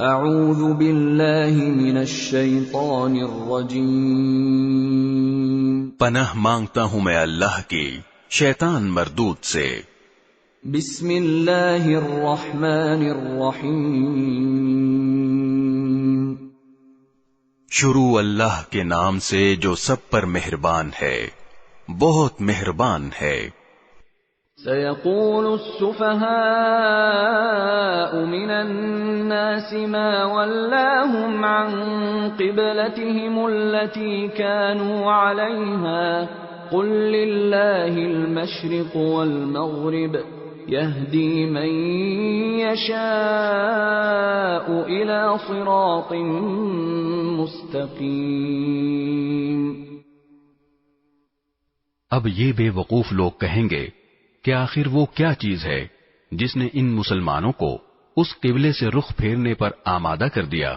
اعوذ باللہ من الشیطان الرجیم، پناہ مانگتا ہوں میں اللہ کی شیطان مردود سے۔ بسم اللہ الرحمن الرحیم، شروع اللہ کے نام سے جو سب پر مہربان ہے، بہت مہربان ہے۔ سيقول السفهاء من الناس ما ولاهم عن قبلتهم التي كانوا عليها قل لله المشرق والمغرب يهدي من يشاء إلى صراط مستقيم۔ اب یہ بے وقوف لوگ کہیں گے کہ آخر وہ کیا چیز ہے جس نے ان مسلمانوں کو اس قبلے سے رخ پھیرنے پر آمادہ کر دیا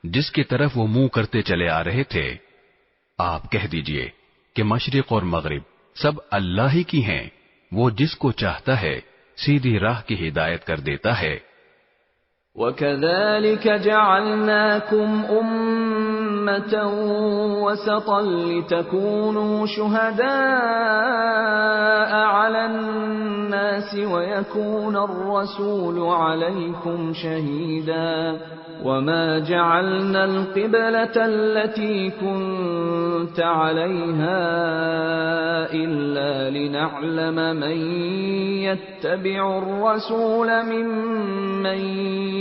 جس کی طرف وہ منہ کرتے چلے آ رہے تھے۔ آپ کہہ دیجئے کہ مشرق اور مغرب سب اللہ ہی کی ہیں، وہ جس کو چاہتا ہے سیدھی راہ کی ہدایت کر دیتا ہے۔ وَكَذَلِكَ جَعَلْنَاكُمْ أُمَّةً وَسَطًا لِتَكُونُوا شُهَدَاءَ عَلَى النَّاسِ وَيَكُونَ الرَّسُولُ عَلَيْكُمْ شَهِيدًا وَمَا جَعَلْنَا الْقِبْلَةَ الَّتِي كُنْتَ عَلَيْهَا إِلَّا لِنَعْلَمَ مَنْ يَتَّبِعُ الرَّسُولَ مِمَّنْ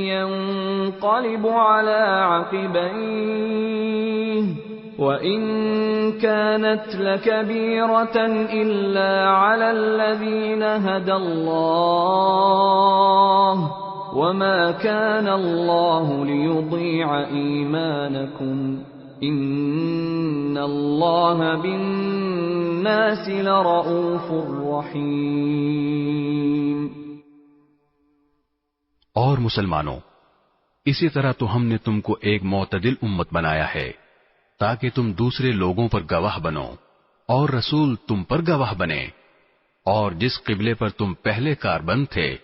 ينقلب على عقبيه وإن كانت لكبيرة إلا على الذين هدى الله وما كان الله ليضيع إيمانكم إن الله بالناس لرؤوف رحيم۔ اور مسلمانوں، اسی طرح تو ہم نے تم کو ایک معتدل امت بنایا ہے تاکہ تم دوسرے لوگوں پر گواہ بنو اور رسول تم پر گواہ بنے۔ اور جس قبلے پر تم پہلے کاربند تھے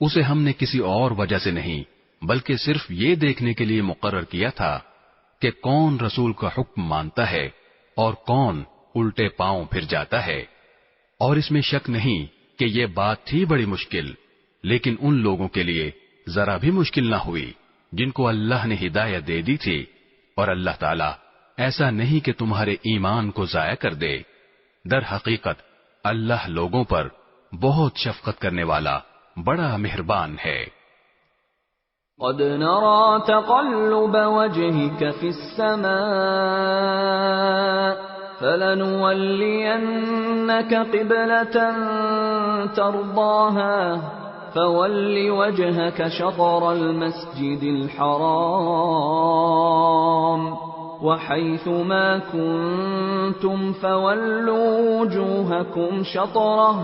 اسے ہم نے کسی اور وجہ سے نہیں بلکہ صرف یہ دیکھنے کے لیے مقرر کیا تھا کہ کون رسول کا حکم مانتا ہے اور کون الٹے پاؤں پھر جاتا ہے۔ اور اس میں شک نہیں کہ یہ بات تھی بڑی مشکل، لیکن ان لوگوں کے لیے ذرا بھی مشکل نہ ہوئی جن کو اللہ نے ہدایت دے دی تھی، اور اللہ تعالیٰ ایسا نہیں کہ تمہارے ایمان کو ضائع کر دے۔ در حقیقت اللہ لوگوں پر بہت شفقت کرنے والا بڑا مہربان ہے۔ قد نرى تقلب وجهك في السماء فلنولينك قبلة ترضاها فول وجهك شطر المسجد الحرام وحيث ما كنتم فولوا وجوهكم شطره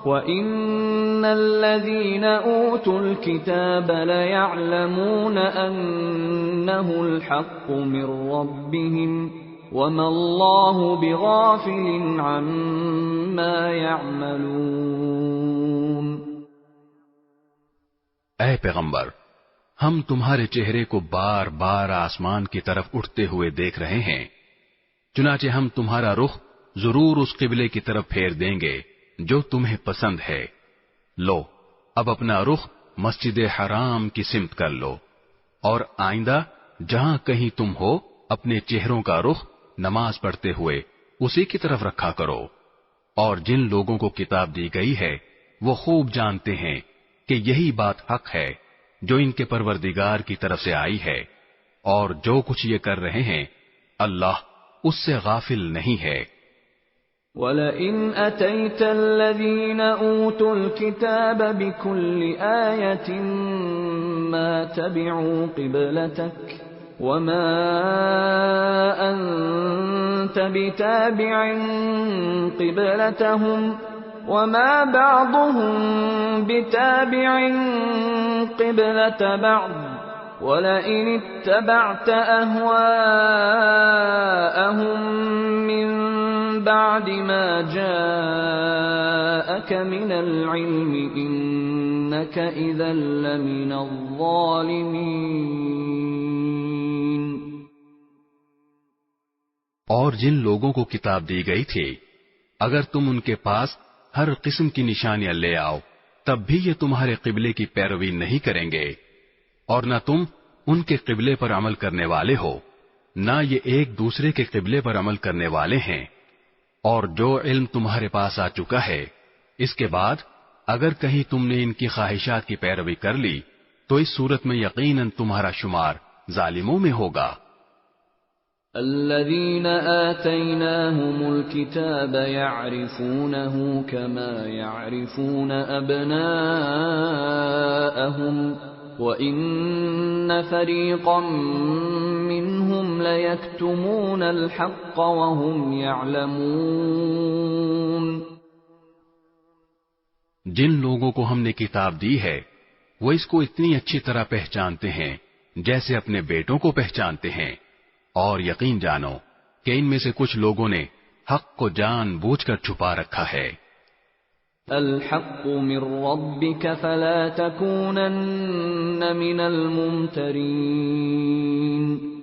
وَإِنَّ الَّذِينَ أُوتُوا الْكِتَابَ لَيَعْلَمُونَ أَنَّهُ الْحَقُّ مِنْ رَبِّهِمْ وَمَا اللَّهُ بِغَافِلٍ عَمَّا يَعْمَلُونَ۔ اے پیغمبر، ہم تمہارے چہرے کو بار بار آسمان کی طرف اٹھتے ہوئے دیکھ رہے ہیں، چنانچہ ہم تمہارا رخ ضرور اس قبلے کی طرف پھیر دیں گے جو تمہیں پسند ہے۔ لو اب اپنا رخ مسجد حرام کی سمت کر لو، اور آئندہ جہاں کہیں تم ہو اپنے چہروں کا رخ نماز پڑھتے ہوئے اسی کی طرف رکھا کرو۔ اور جن لوگوں کو کتاب دی گئی ہے وہ خوب جانتے ہیں کہ یہی بات حق ہے جو ان کے پروردگار کی طرف سے آئی ہے، اور جو کچھ یہ کر رہے ہیں اللہ اس سے غافل نہیں ہے۔ وَلَئِنْ أَتَيْتَ الَّذِينَ أُوتُوا الْكِتَابَ بِكُلِّ آيَةٍ مَا تَبِعُوا قِبْلَتَكَ وَمَا أَنْتَ بِتَابِعٍ قِبْلَتَهُمْ وَمَا بَعْضُهُمْ بِتَابِعٍ قِبْلَةَ بَعْضٍ وَلَئِنِ اتَّبَعْتَ أَهْوَاءَهُمْ مِنْ بعد ما جاءك من العلم إنك إذا لمن الظالمين۔ اور جن لوگوں کو کتاب دی گئی تھی اگر تم ان کے پاس ہر قسم کی نشانیاں لے آؤ تب بھی یہ تمہارے قبلے کی پیروی نہیں کریں گے، اور نہ تم ان کے قبلے پر عمل کرنے والے ہو، نہ یہ ایک دوسرے کے قبلے پر عمل کرنے والے ہیں۔ اور جو علم تمہارے پاس آ چکا ہے اس کے بعد اگر کہیں تم نے ان کی خواہشات کی پیروی کر لی تو اس صورت میں یقیناً تمہارا شمار ظالموں میں ہوگا۔ الذين آتيناهم الكتاب يعرفونه كما يعرفون أبناءهم وإن فريقا منهم ليكتمون الحق وهم يعلمون۔ جن لوگوں کو ہم نے کتاب دی ہے وہ اس کو اتنی اچھی طرح پہچانتے ہیں جیسے اپنے بیٹوں کو پہچانتے ہیں، اور یقین جانو کہ ان میں سے کچھ لوگوں نے حق کو جان بوجھ کر چھپا رکھا ہے۔ الحق من ربك فلا تكونن من الممترین۔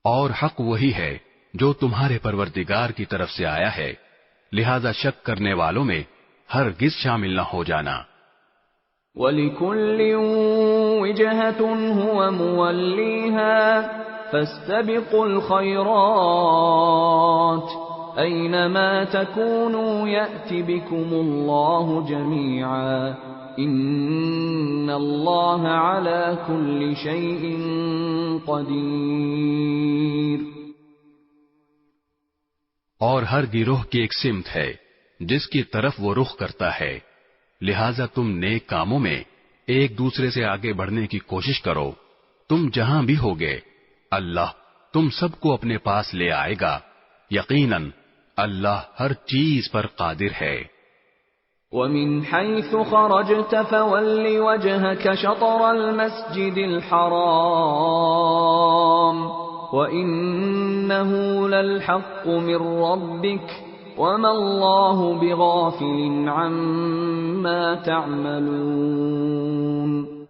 اور حق وہی ہے جو تمہارے پروردگار کی طرف سے آیا ہے، لہذا شک کرنے والوں میں ہرگز شامل نہ ہو جانا۔ وَلِكُلٍّ وِجْهَةٌ هُوَ مُوَلِّيهَا فَاسْتَبِقُوا الْخَيْرَاتِ أَيْنَمَا تَكُونُوا يَأْتِ بِكُمُ اللَّهُ جَمِيعًا إِنَّ اللَّهَ عَلَى كُلِّ شَيْءٍ قَدِيرٌ۔ اور ہر گروہ کی ایک سمت ہے جس کی طرف وہ رخ کرتا ہے، لہذا تم نیک کاموں میں ایک دوسرے سے آگے بڑھنے کی کوشش کرو۔ تم جہاں بھی ہوگے اللہ تم سب کو اپنے پاس لے آئے گا، یقیناً اللہ ہر چیز پر قادر ہے۔ وَمِنْ حَيْثُ خَرَجْتَ فَوَلِّ وَجْهَكَ شَطْرَ الْمَسْجِدِ الْحَرَامِ وَإِنَّهُ لَلْحَقُّ مِنْ رَبِّكَ وَمَا اللَّهُ بِغَافِلٍ عَمَّا تَعْمَلُونَ۔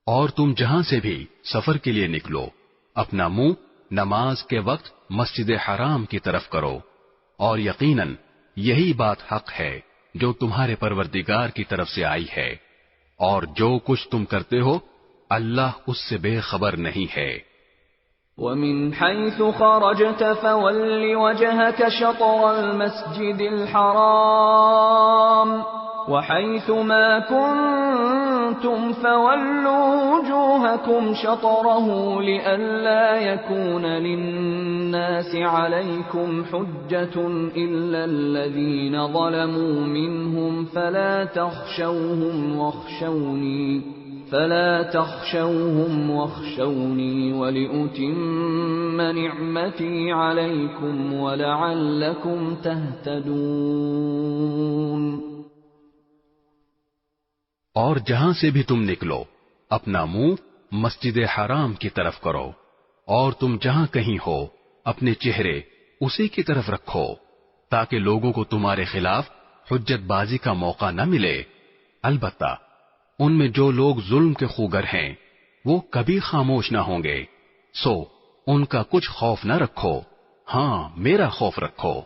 اور تم جہاں سے بھی سفر کے لیے نکلو اپنا منہ نماز کے وقت مسجد حرام کی طرف کرو، اور یقیناً یہی بات حق ہے جو تمہارے پروردگار کی طرف سے آئی ہے، اور جو کچھ تم کرتے ہو اللہ اس سے بے خبر نہیں ہے۔ وَمِنْ حَيْثُ خَرَجْتَ فَوَلِّ وَجْهَكَ شَطْرَ الْمَسْجِدِ الْحَرَامِ وَحَيْثُ مَا كُنْتُمْ فَوَلُّوا وُجُوهَكُمْ شَطْرَهُ لِئَلَّا يَكُونَ لِلنَّاسِ عَلَيْكُمْ حُجَّةٌ إِلَّا الَّذِينَ ظَلَمُوا مِنْهُمْ فَلَا تَخْشَوْهُمْ وَاخْشَوْنِي وَلِأُتِمَّ نِعْمَتِي عَلَيْكُمْ وَلَعَلَّكُمْ تَهْتَدُونَ۔ اور جہاں سے بھی تم نکلو اپنا منہ مسجد حرام کی طرف کرو، اور تم جہاں کہیں ہو اپنے چہرے اسی کی طرف رکھو تاکہ لوگوں کو تمہارے خلاف حجت بازی کا موقع نہ ملے۔ البتہ ان میں جو لوگ ظلم کے خوگر ہیں وہ کبھی خاموش نہ ہوں گے، سو ان کا کچھ خوف نہ رکھو، ہاں میرا خوف رکھو،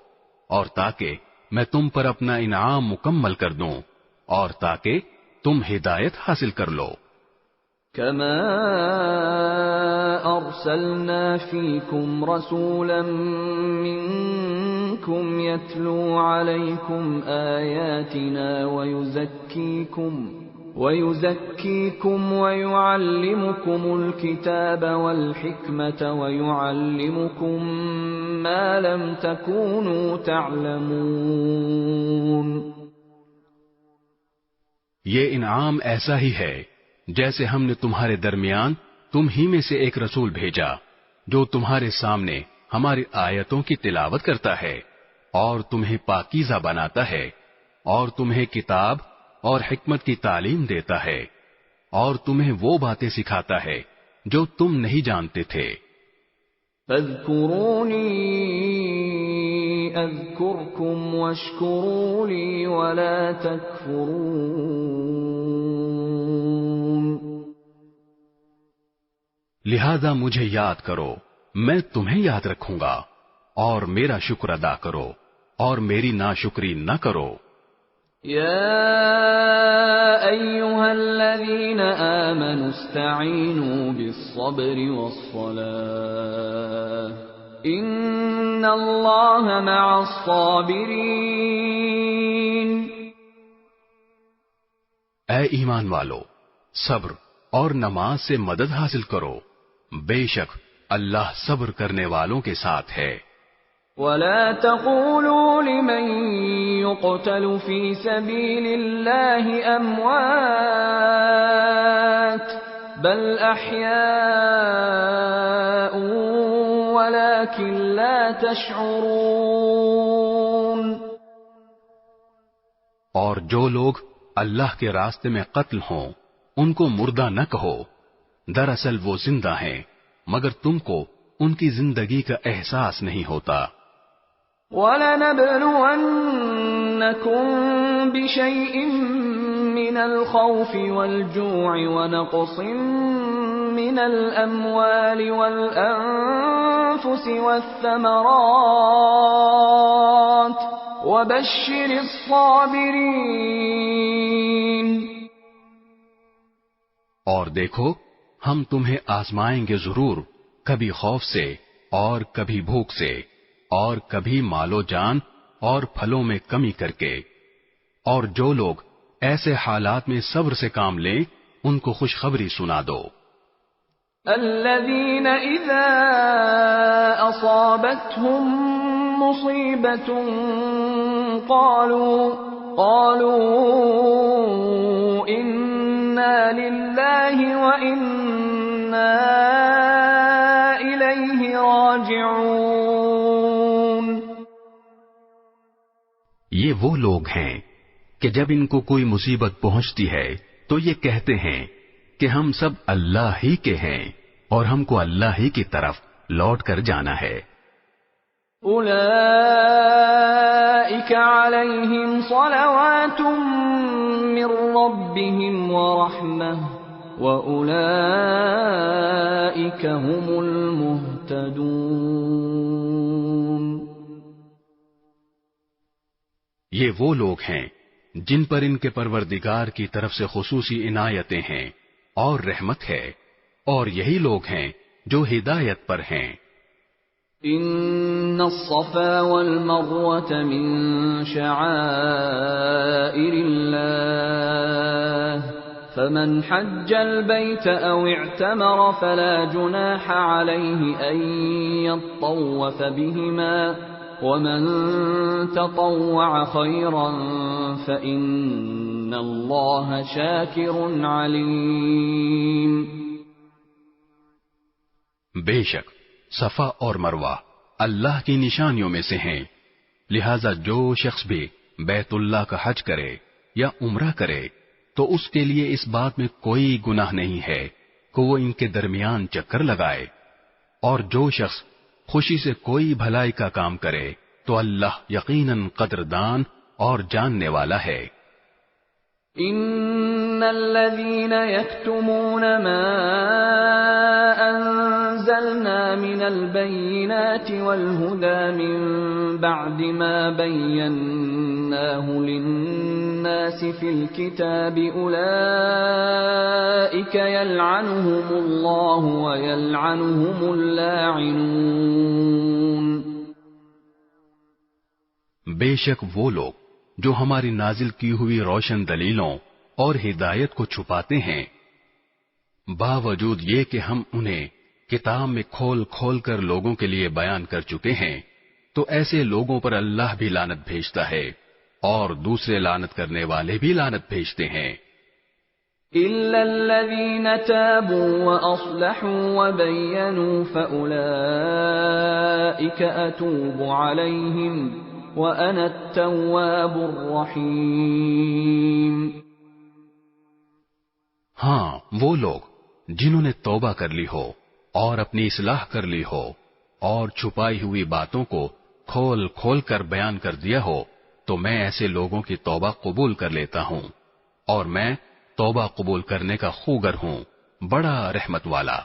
اور تاکہ میں تم پر اپنا انعام مکمل کر دوں اور تاکہ تم ہدایت حاصل کر لو۔ كما أرسلنا فيكم رسولا منكم يتلو عليكم آياتنا ويزكيكم ويعلمكم الكتاب والحكمة ويعلمكم ما لم تكونوا تعلمون۔ یہ انعام ایسا ہی ہے جیسے ہم نے تمہارے درمیان تم ہی میں سے ایک رسول بھیجا جو تمہارے سامنے ہماری آیتوں کی تلاوت کرتا ہے اور تمہیں پاکیزہ بناتا ہے اور تمہیں کتاب اور حکمت کی تعلیم دیتا ہے اور تمہیں وہ باتیں سکھاتا ہے جو تم نہیں جانتے تھے۔ فاذکرونی اذکرکم واشکروا لی ولا تکفرون۔ لہذا مجھے یاد کرو، میں تمہیں یاد رکھوں گا، اور میرا شکر ادا کرو اور میری ناشکری نہ کرو۔ يا أيها الذين آمنوا استعينوا بالصبر والصلاة إن الله مع الصابرين۔ اے ایمان والو، صبر اور نماز سے مدد حاصل کرو، بے شک اللہ صبر کرنے والوں کے ساتھ ہے۔ ولا تقولوا لمن يقتل في سبيل الله أموات بل أحياء ولكن لا تشعرون۔ اور جو لوگ اللہ کے راستے میں قتل ہوں ان کو مردہ نہ کہو، دراصل وہ زندہ ہیں مگر تم کو ان کی زندگی کا احساس نہیں ہوتا۔ وَلَنَبْلُوَنَّكُمْ بِشَيْءٍ مِّنَ الْخَوْفِ وَالْجُوعِ وَنَقْصٍ مِّنَ الْأَمْوَالِ وَالْأَنفُسِ وَالثَّمَرَاتِ وَبَشِّرِ الصَّابِرِينَ۔ اور دیکھو ہم تمہیں آزمائیں گے ضرور، کبھی خوف سے اور کبھی بھوک سے اور کبھی مال و جان اور پھلوں میں کمی کر کے، اور جو لوگ ایسے حالات میں صبر سے کام لیں ان کو خوشخبری سنا دو۔ الذين إذا أصابتهم مصيبة قالوا إنا لله وإنا إليه راجعون۔ یہ وہ لوگ ہیں کہ جب ان کو کوئی مصیبت پہنچتی ہے تو یہ کہتے ہیں کہ ہم سب اللہ ہی کے ہیں اور ہم کو اللہ ہی کی طرف لوٹ کر جانا ہے۔ أولئك عليهم صلوات من ربهم ورحمة وأولئك هم المهتدون۔ یہ وہ لوگ ہیں جن پر ان کے پروردگار کی طرف سے خصوصی عنایتیں ہیں اور رحمت ہے، اور یہی لوگ ہیں جو ہدایت پر ہیں۔ ان الصفا والمروة من شعائر الله فمن حج البيت او اعتمر فلا جناح عليه ان يطوف بهما ومن تطوع خيرا فإن الله شاكر عليم۔ بے شک صفا اور مروہ اللہ کی نشانیوں میں سے ہیں، لہذا جو شخص بھی بیت اللہ کا حج کرے یا عمرہ کرے تو اس کے لیے اس بات میں کوئی گناہ نہیں ہے کہ وہ ان کے درمیان چکر لگائے، اور جو شخص خوشی سے کوئی بھلائی کا کام کرے تو اللہ یقیناً قدردان اور جاننے والا ہے۔ ان الذين يكتمون ما انزلنا من البينات والهدى من بعد ما بيناه للناس في الكتاب اولئك يلعنهم الله ويلعنهم اللاعنون۔ بے شک وہ لوگ جو ہماری نازل کی ہوئی روشن دلیلوں اور ہدایت کو چھپاتے ہیں، باوجود یہ کہ ہم انہیں کتاب میں کھول کھول کر لوگوں کے لیے بیان کر چکے ہیں، تو ایسے لوگوں پر اللہ بھی لعنت بھیجتا ہے اور دوسرے لعنت کرنے والے بھی لعنت بھیجتے ہیں۔ إِلَّا الَّذِينَ تَابُوا وَأَصْلَحُوا وَبَيَّنُوا فَأُولَئِكَ أَتُوبُ عَلَيْهِمْ وَأَنَا التَّوَّابُ الرَّحِيمُ۔ ہاں وہ لوگ جنہوں نے توبہ کر لی ہو اور اپنی اصلاح کر لی ہو اور چھپائی ہوئی باتوں کو کھول کھول کر بیان کر دیا ہو تو میں ایسے لوگوں کی توبہ قبول کر لیتا ہوں، اور میں توبہ قبول کرنے کا خوگر ہوں، بڑا رحمت والا۔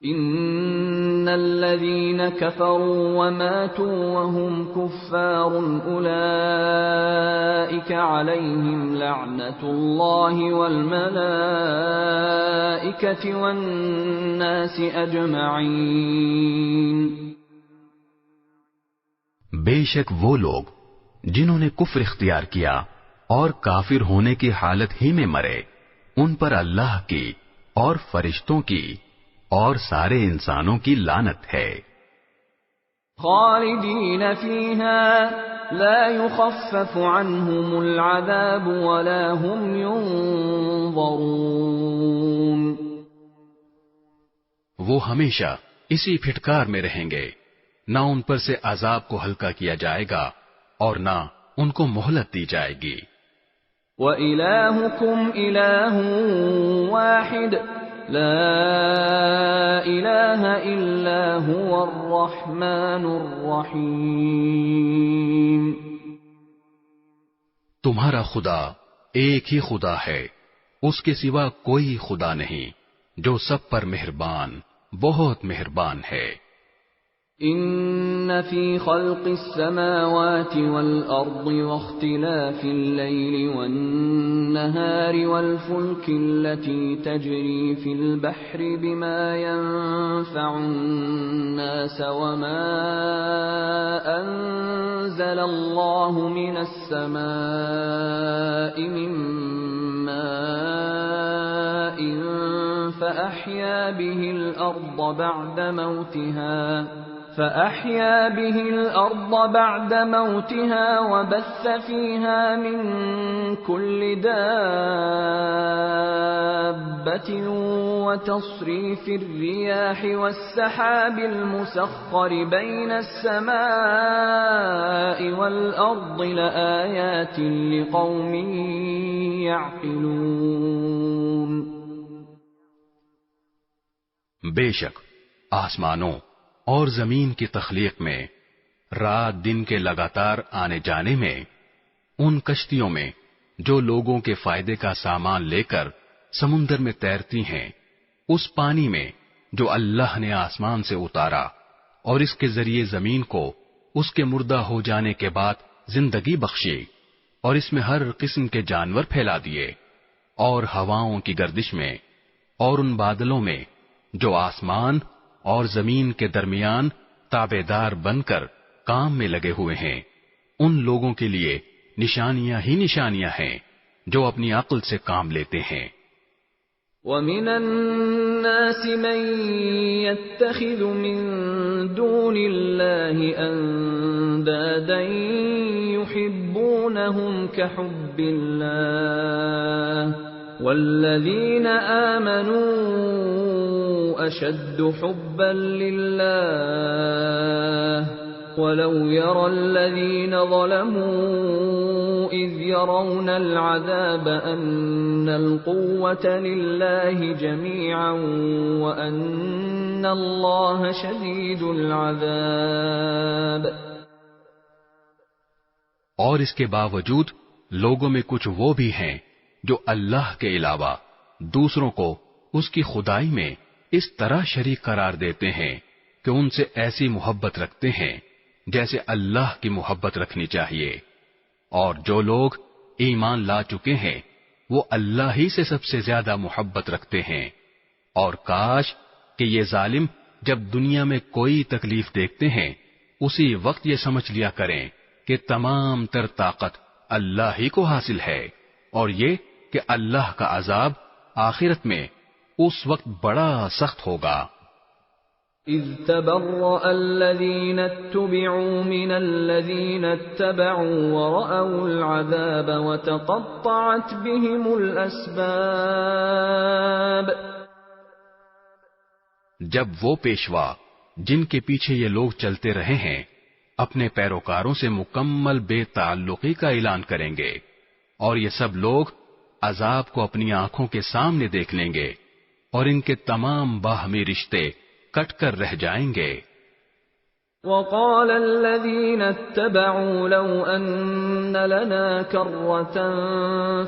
ان الذين كفروا وماتوا وهم كفار اولئك عليهم لعنة الله والملائكة والناس اجمعين. بے شک وہ لوگ جنہوں نے کفر اختیار کیا اور کافر ہونے کی حالت ہی میں مرے، ان پر اللہ کی اور فرشتوں کی اور سارے انسانوں کی لعنت ہے. خالدین فیہا لا یخفف عنہم العذاب ولا هم ينظرون. وہ ہمیشہ اسی پھٹکار میں رہیں گے، نہ ان پر سے عذاب کو ہلکا کیا جائے گا اور نہ ان کو مہلت دی جائے گی. وَإِلَٰهُكُمْ إِلَٰهٌ وَاحِدٌ لا الہ الا هو الرحمن الرحیم. تمہارا خدا ایک ہی خدا ہے، اس کے سوا کوئی خدا نہیں، جو سب پر مہربان، بہت مہربان ہے. ان فی خلق السماوات والارض واختلاف الليل والنهار والفلك التي تجري في البحر بما ينفع الناس وما انزل الله من السماء من ماء فأحيا به الأرض بعد موتها وبث فيها من كل دابة وتصريف الرياح والسحاب المسخر بين السماء والأرض لآيات لقوم يعقلون. بے شک آسمانوں اور زمین کی تخلیق میں، رات دن کے لگاتار آنے جانے میں، ان کشتیوں میں جو لوگوں کے فائدے کا سامان لے کر سمندر میں تیرتی ہیں، اس پانی میں جو اللہ نے آسمان سے اتارا اور اس کے ذریعے زمین کو اس کے مردہ ہو جانے کے بعد زندگی بخشی، اور اس میں ہر قسم کے جانور پھیلا دیے، اور ہواؤں کی گردش میں اور ان بادلوں میں جو آسمان اور زمین کے درمیان تابعدار بن کر کام میں لگے ہوئے ہیں، ان لوگوں کے لیے نشانیاں ہی نشانیاں ہیں جو اپنی عقل سے کام لیتے ہیں. وَمِنَ النَّاسِ مَن يَتَّخِذُ مِن دُونِ اللَّهِ أَندَادًا يُحِبُّونَهُمْ كَحُبِّ اللَّهِ وَالَّذِينَ آمَنُوا أَشَدُّ حُبًّا لِلَّهِ وَلَوْ يَرَى الَّذِينَ ظَلَمُوا إِذْ يَرَوْنَ الْعَذَابَ أَنَّ الْقُوَّةَ لِلَّهِ جَمِيعًا وَأَنَّ اللَّهَ شَدِيدُ الْعَذَابِ. اور اس کے باوجود لوگوں میں کچھ وہ بھی ہیں جو اللہ کے علاوہ دوسروں کو اس کی خدائی میں اس طرح شریک قرار دیتے ہیں کہ ان سے ایسی محبت رکھتے ہیں جیسے اللہ کی محبت رکھنی چاہیے. اور جو لوگ ایمان لا چکے ہیں وہ اللہ ہی سے سب سے زیادہ محبت رکھتے ہیں. اور کاش کہ یہ ظالم جب دنیا میں کوئی تکلیف دیکھتے ہیں اسی وقت یہ سمجھ لیا کریں کہ تمام تر طاقت اللہ ہی کو حاصل ہے، اور یہ کہ اللہ کا عذاب آخرت میں اس وقت بڑا سخت ہوگا. اذ تبرأ الذين اتبعوا من الذين اتبعوا ورأوا العذاب وتقطعت بهم الأسباب. جب وہ پیشوا جن کے پیچھے یہ لوگ چلتے رہے ہیں اپنے پیروکاروں سے مکمل بے تعلقی کا اعلان کریں گے، اور یہ سب لوگ عذاب کو اپنی آنکھوں کے سامنے دیکھ لیں گے، اور ان کے تمام باہمی رشتے کٹ کر رہ جائیں گے. وقال الذين اتبعوا لو أن لنا كرة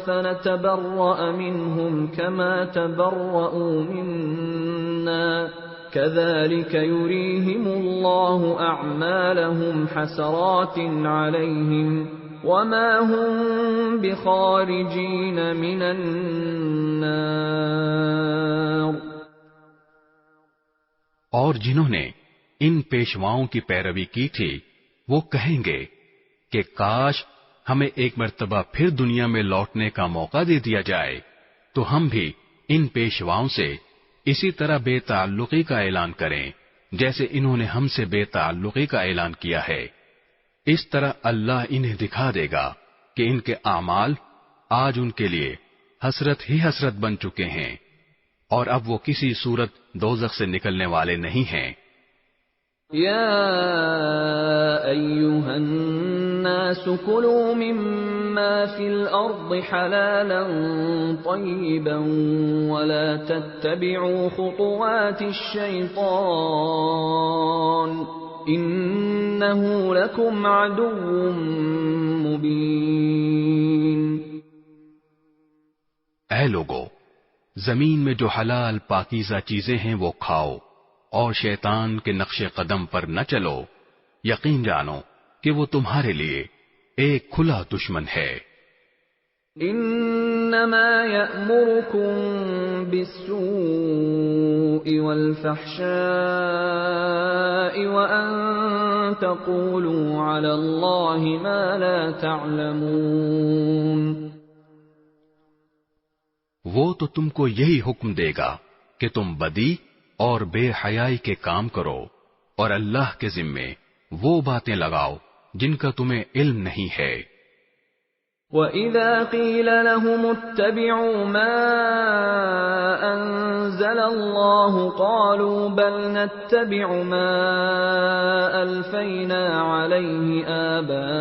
فنتبرأ منهم كما تبرؤوا منا كذلك يريهم الله أعمالهم حسرات عليهم وما هم بخارجين من النار۔ اور جنہوں نے ان پیشواؤں کی پیروی کی تھی وہ کہیں گے کہ کاش ہمیں ایک مرتبہ پھر دنیا میں لوٹنے کا موقع دے دیا جائے تو ہم بھی ان پیشواؤں سے اسی طرح بے تعلقی کا اعلان کریں جیسے انہوں نے ہم سے بے تعلقی کا اعلان کیا ہے۔ اس طرح اللہ انہیں دکھا دے گا کہ ان کے اعمال آج ان کے لیے حسرت ہی حسرت بن چکے ہیں اور اب وہ کسی صورت دوزخ سے نکلنے والے نہیں ہیں۔ یا ایھا الناس کلوا مما فی الارض حلالا طیبا ولا تتبعوا خطوات الشیطان انہ لکم عدو مبین۔ اے لوگو، زمین میں جو حلال پاکیزہ چیزیں ہیں وہ کھاؤ اور شیطان کے نقش قدم پر نہ چلو، یقین جانو کہ وہ تمہارے لیے ایک کھلا دشمن ہے۔ انما یأمرکم بالسوء والفحشاء وان تقولوا علی اللہ ما لا تعلمون۔ وہ تو تم کو یہی حکم دے گا کہ تم بدی اور بے حیائی کے کام کرو اور اللہ کے ذمے وہ باتیں لگاؤ جن کا تمہیں علم نہیں ہے۔ وَإِذَا قِيلَ لَهُمُ اتَّبِعُوا مَا أَنزَلَ اللَّهُ قَالُوا بَلْ نَتَّبِعُ مَا أَلْفَيْنَا عَلَيْهِ آبَاءَنَا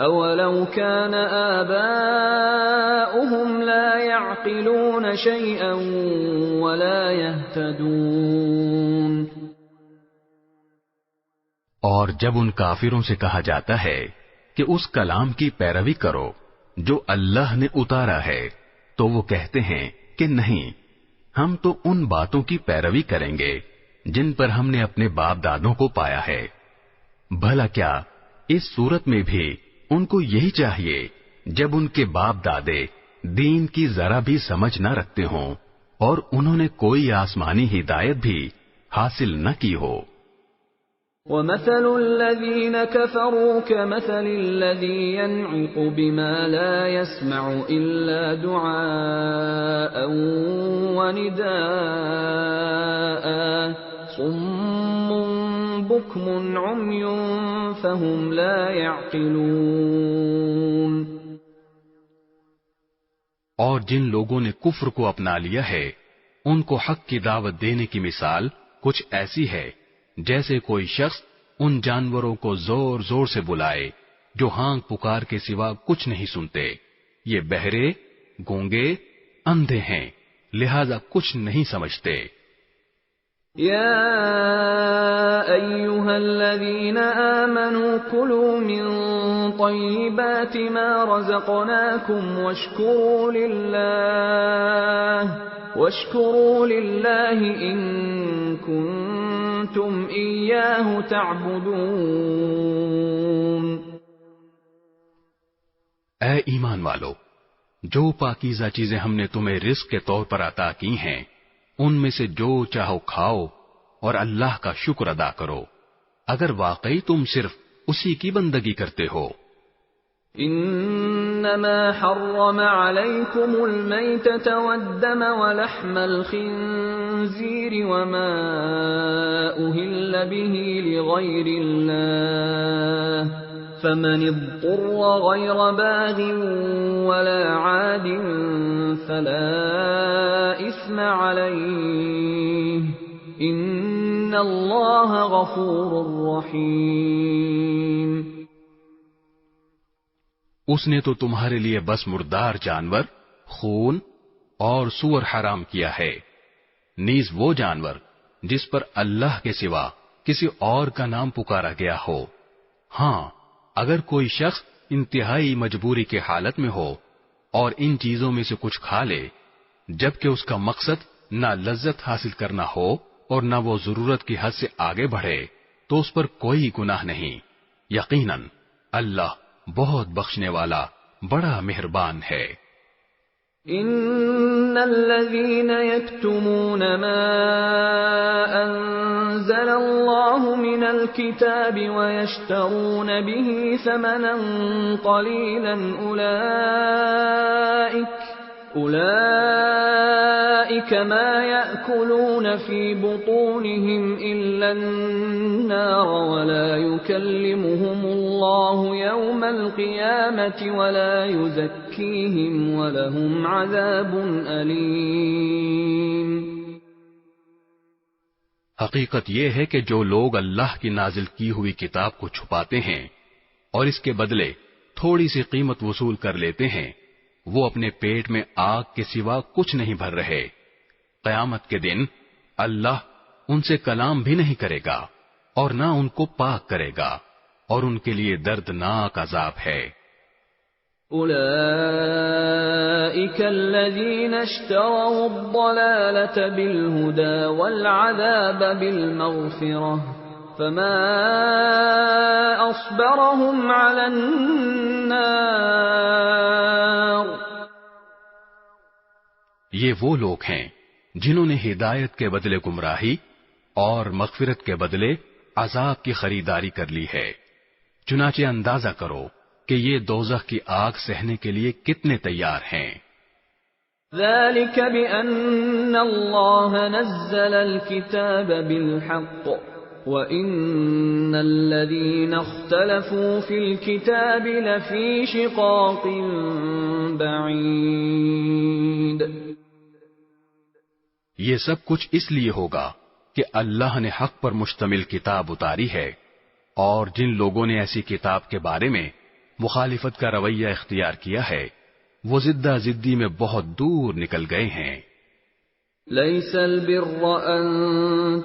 أَوَلَوْ كَانَ آبَاؤُهُمْ لَا يَعْقِلُونَ شَيْئًا وَلَا يَهْتَدُونَ۔ اور جب ان کافروں سے کہا جاتا ہے کہ اس کلام کی پیروی کرو جو اللہ نے اتارا ہے تو وہ کہتے ہیں کہ نہیں، ہم تو ان باتوں کی پیروی کریں گے جن پر ہم نے اپنے باپ دادوں کو پایا ہے۔ بھلا کیا اس صورت میں بھی ان کو یہی چاہیے جب ان کے باپ دادے دین کی ذرا بھی سمجھ نہ رکھتے ہوں اور انہوں نے کوئی آسمانی ہدایت بھی حاصل نہ کی ہو۔ وَمَثَلُ الَّذِينَ كَفَرُوا كَمَثَلِ الَّذِي يَنْعِقُ بِمَا لَا يَسْمَعُ إِلَّا دُعَاءً وَنِدَاءً صُمٌّ بُكْمٌ عُمْيٌ فَهُمْ لَا يَعْقِلُونَ۔ اور جن لوگوں نے کفر کو اپنا لیا ہے ان کو حق کی دعوت دینے کی مثال کچھ ایسی ہے جیسے کوئی شخص ان جانوروں کو زور زور سے بلائے جو ہانک پکار کے سوا کچھ نہیں سنتے۔ یہ بہرے، گونگے، اندھے ہیں، لہذا کچھ نہیں سمجھتے۔ یا ایھا الذین آمنوا کلوا من طیبات ما رزقناکم واشکروا للہ ان کنتم ایاہ تعبدون۔ اے ایمان والو، جو پاکیزہ چیزیں ہم نے تمہیں رزق کے طور پر عطا کی ہیں ان میں سے جو چاہو کھاؤ اور اللہ کا شکر ادا کرو اگر واقعی تم صرف اسی کی بندگی کرتے ہو۔ انما حرم علیکم المیتۃ والدم ولحم الخنزیر وما اہل به لغیر اللہ فمن اضطر غیر باغ ولا عاد فلا اثم علیہ ان اللہ غفور رحیم۔ اس نے تو تمہارے لیے بس مردار جانور، خون اور سور حرام کیا ہے، نیز وہ جانور جس پر اللہ کے سوا کسی اور کا نام پکارا گیا ہو۔ ہاں، اگر کوئی شخص انتہائی مجبوری کے حالت میں ہو اور ان چیزوں میں سے کچھ کھا لے جبکہ اس کا مقصد نہ لذت حاصل کرنا ہو اور نہ وہ ضرورت کی حد سے آگے بڑھے تو اس پر کوئی گناہ نہیں. یقیناً اللہ بہت بخشنے والا بڑا مہربان ہے. ان الذين يكتمون ما انزل الله من الكتاب ويشترون به ثمنا قليلا اولئك ما يأكلون في بطونهم الا النار ولا يكلمهم الله يوم القيامة ولا يزكيهم ولهم عذاب أليم. حقیقت یہ ہے کہ جو لوگ اللہ کی نازل کی ہوئی کتاب کو چھپاتے ہیں اور اس کے بدلے تھوڑی سی قیمت وصول کر لیتے ہیں، وہ اپنے پیٹ میں آگ کے سوا کچھ نہیں بھر رہے. قیامت کے دن اللہ ان سے کلام بھی نہیں کرے گا اور نہ ان کو پاک کرے گا، اور ان کے لیے دردناک عذاب ہے. اولئک الذین اشتروا الضلالة بالهدى والعذاب بالمغفرة فما اصبرهم على النار. یہ وہ لوگ ہیں جنہوں نے ہدایت کے بدلے گمراہی اور مغفرت کے بدلے عذاب کی خریداری کر لی ہے. چنانچہ اندازہ کرو کہ یہ دوزخ کی آگ سہنے کے لیے کتنے تیار ہیں. ذلك بأن الله نزل الكتاب بالحق وإن الذين اختلفوا في الكتاب لفي شقاق بعيد. یہ سب کچھ اس لیے ہوگا کہ اللہ نے حق پر مشتمل کتاب اتاری ہے، اور جن لوگوں نے ایسی کتاب کے بارے میں مخالفت کا رویہ اختیار کیا ہے وہ زدہ زدی میں بہت دور نکل گئے ہیں. ليس البر أن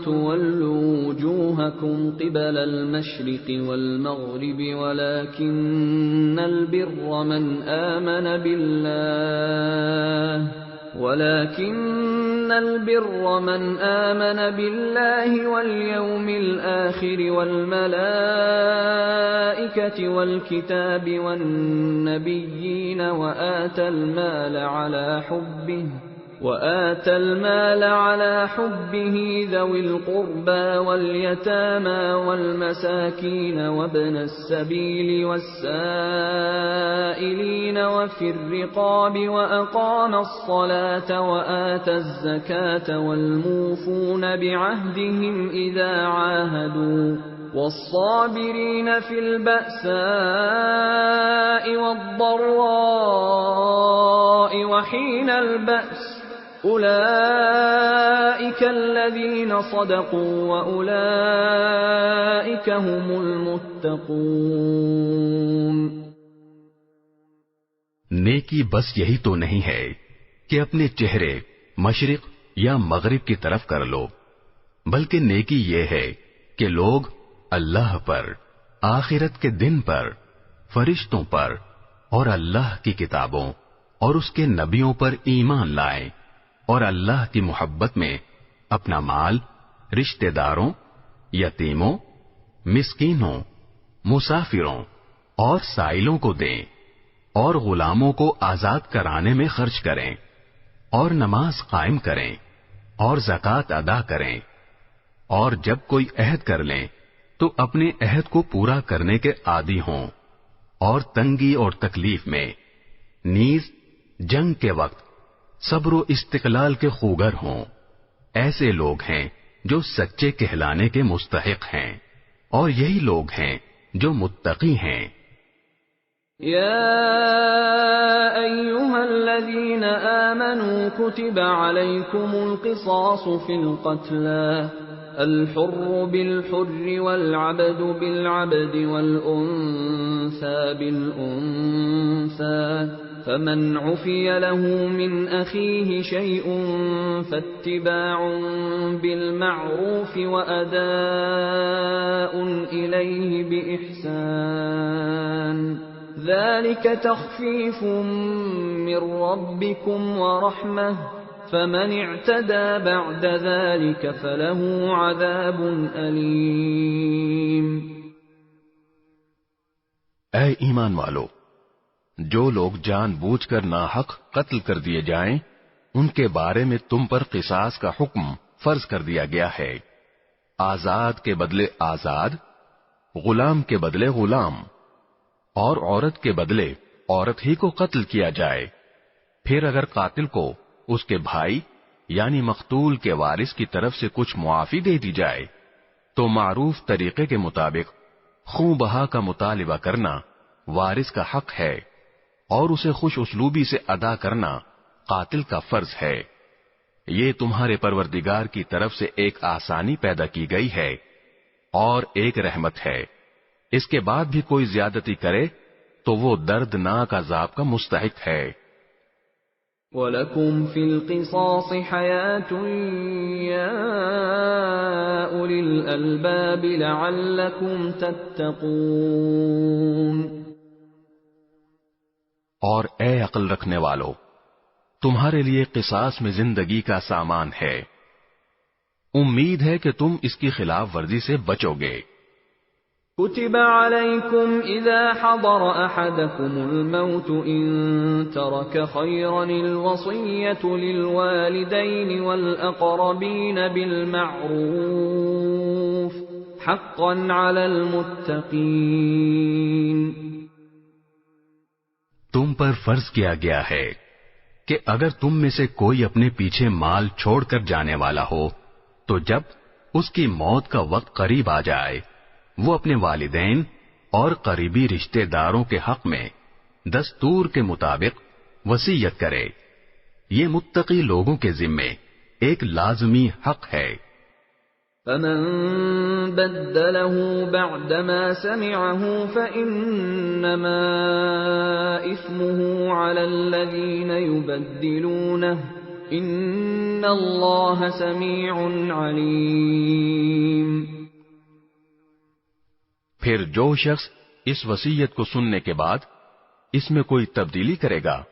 تولوا وجوهكم قبل المشرق والمغرب ولكن البر من آمن بالله واليوم الآخر والملائكة والكتاب والنبيين وآتى المال على حبه ذوي القربى واليتامى والمساكين وابن السبيل والسائلين وفي الرقاب وأقام الصلاة وآتى الزكاة والموفون بعهدهم إذا عاهدوا والصابرين في البأساء والضراء وحين البأس أولئك الذين صدقوا وأولئك هم المتقون. نیکی بس یہی تو نہیں ہے کہ اپنے چہرے مشرق یا مغرب کی طرف کر لو، بلکہ نیکی یہ ہے کہ لوگ اللہ پر، آخرت کے دن پر، فرشتوں پر اور اللہ کی کتابوں اور اس کے نبیوں پر ایمان لائیں، اور اللہ کی محبت میں اپنا مال رشتہ داروں، یتیموں، مسکینوں، مسافروں اور سائلوں کو دیں، اور غلاموں کو آزاد کرانے میں خرچ کریں، اور نماز قائم کریں، اور زکوٰۃ ادا کریں، اور جب کوئی عہد کر لیں تو اپنے عہد کو پورا کرنے کے عادی ہوں، اور تنگی اور تکلیف میں نیز جنگ کے وقت صبر و استقلال کے خوگر ہوں. ایسے لوگ ہیں جو سچے کہلانے کے مستحق ہیں، اور یہی لوگ ہیں جو متقی ہیں. يا أيها الذين آمنوا كتب عليكم القصاص في القتلى الحر بالحر والعبد بالعبد والأنثى بالأنثى فمن عفي له من أخيه شيء فاتباع بالمعروف وأداء إليه بإحسان ذلك تخفيف من ربكم ورحمة فمن اعتدى بعد ذلك فله عذاب أليم۔ اے ایمان والو، جو لوگ جان بوجھ کر ناحق قتل کر دیے جائیں ان کے بارے میں تم پر قصاص کا حکم فرض کر دیا گیا ہے۔ آزاد کے بدلے آزاد، غلام کے بدلے غلام، اور عورت کے بدلے عورت ہی کو قتل کیا جائے۔ پھر اگر قاتل کو اس کے بھائی یعنی مقتول کے وارث کی طرف سے کچھ معافی دے دی جائے تو معروف طریقے کے مطابق خوں بہا کا مطالبہ کرنا وارث کا حق ہے، اور اسے خوش اسلوبی سے ادا کرنا قاتل کا فرض ہے۔ یہ تمہارے پروردگار کی طرف سے ایک آسانی پیدا کی گئی ہے اور ایک رحمت ہے۔ اس کے بعد بھی کوئی زیادتی کرے تو وہ دردناک عذاب کا مستحق ہے۔ وَلَكُمْ فِي الْقِصَاصِ حَيَاةٌ يَا أُولِي الْأَلْبَابِ لَعَلَّكُمْ تَتَّقُونَ۔ اور اے عقل رکھنے والو، تمہارے لیے قصاص میں زندگی کا سامان ہے، امید ہے کہ تم اس کی خلاف ورزی سے بچو گے۔ كتب عليكم إذا حضر أحدكم الموت إن ترك خيرا الوصية للوالدين والأقربين بالمعروف حقا على المتقين۔ تم پر فرض کیا گیا ہے کہ اگر تم میں سے کوئی اپنے پیچھے مال چھوڑ کر جانے والا ہو تو جب اس کی موت کا وقت قریب آ جائے وہ اپنے والدین اور قریبی رشتہ داروں کے حق میں دستور کے مطابق وصیت کرے۔ یہ متقی لوگوں کے ذمے ایک لازمی حق ہے۔ فمن بدله بعدما سمعه فإنما إثمه على الذين يبدلونه إن الله سميع عليم۔ پھر جو شخص اس وصیت کو سننے کے بعد اس میں کوئی تبدیلی کرے گا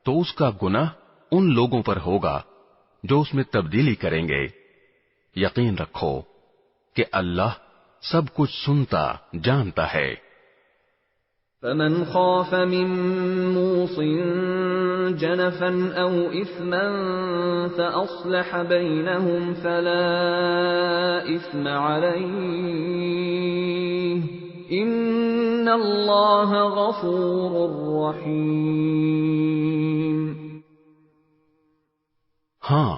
تو اس کا گناہ ان لوگوں پر ہوگا جو اس میں تبدیلی کریں گے۔ یقین رکھو کہ اللہ سب کچھ سنتا جانتا ہے۔ فمن خاف من موص جنفا او اثما فاصلح بينهم فلا اثم عليه ان اللہ غفور رحیم۔ ہاں،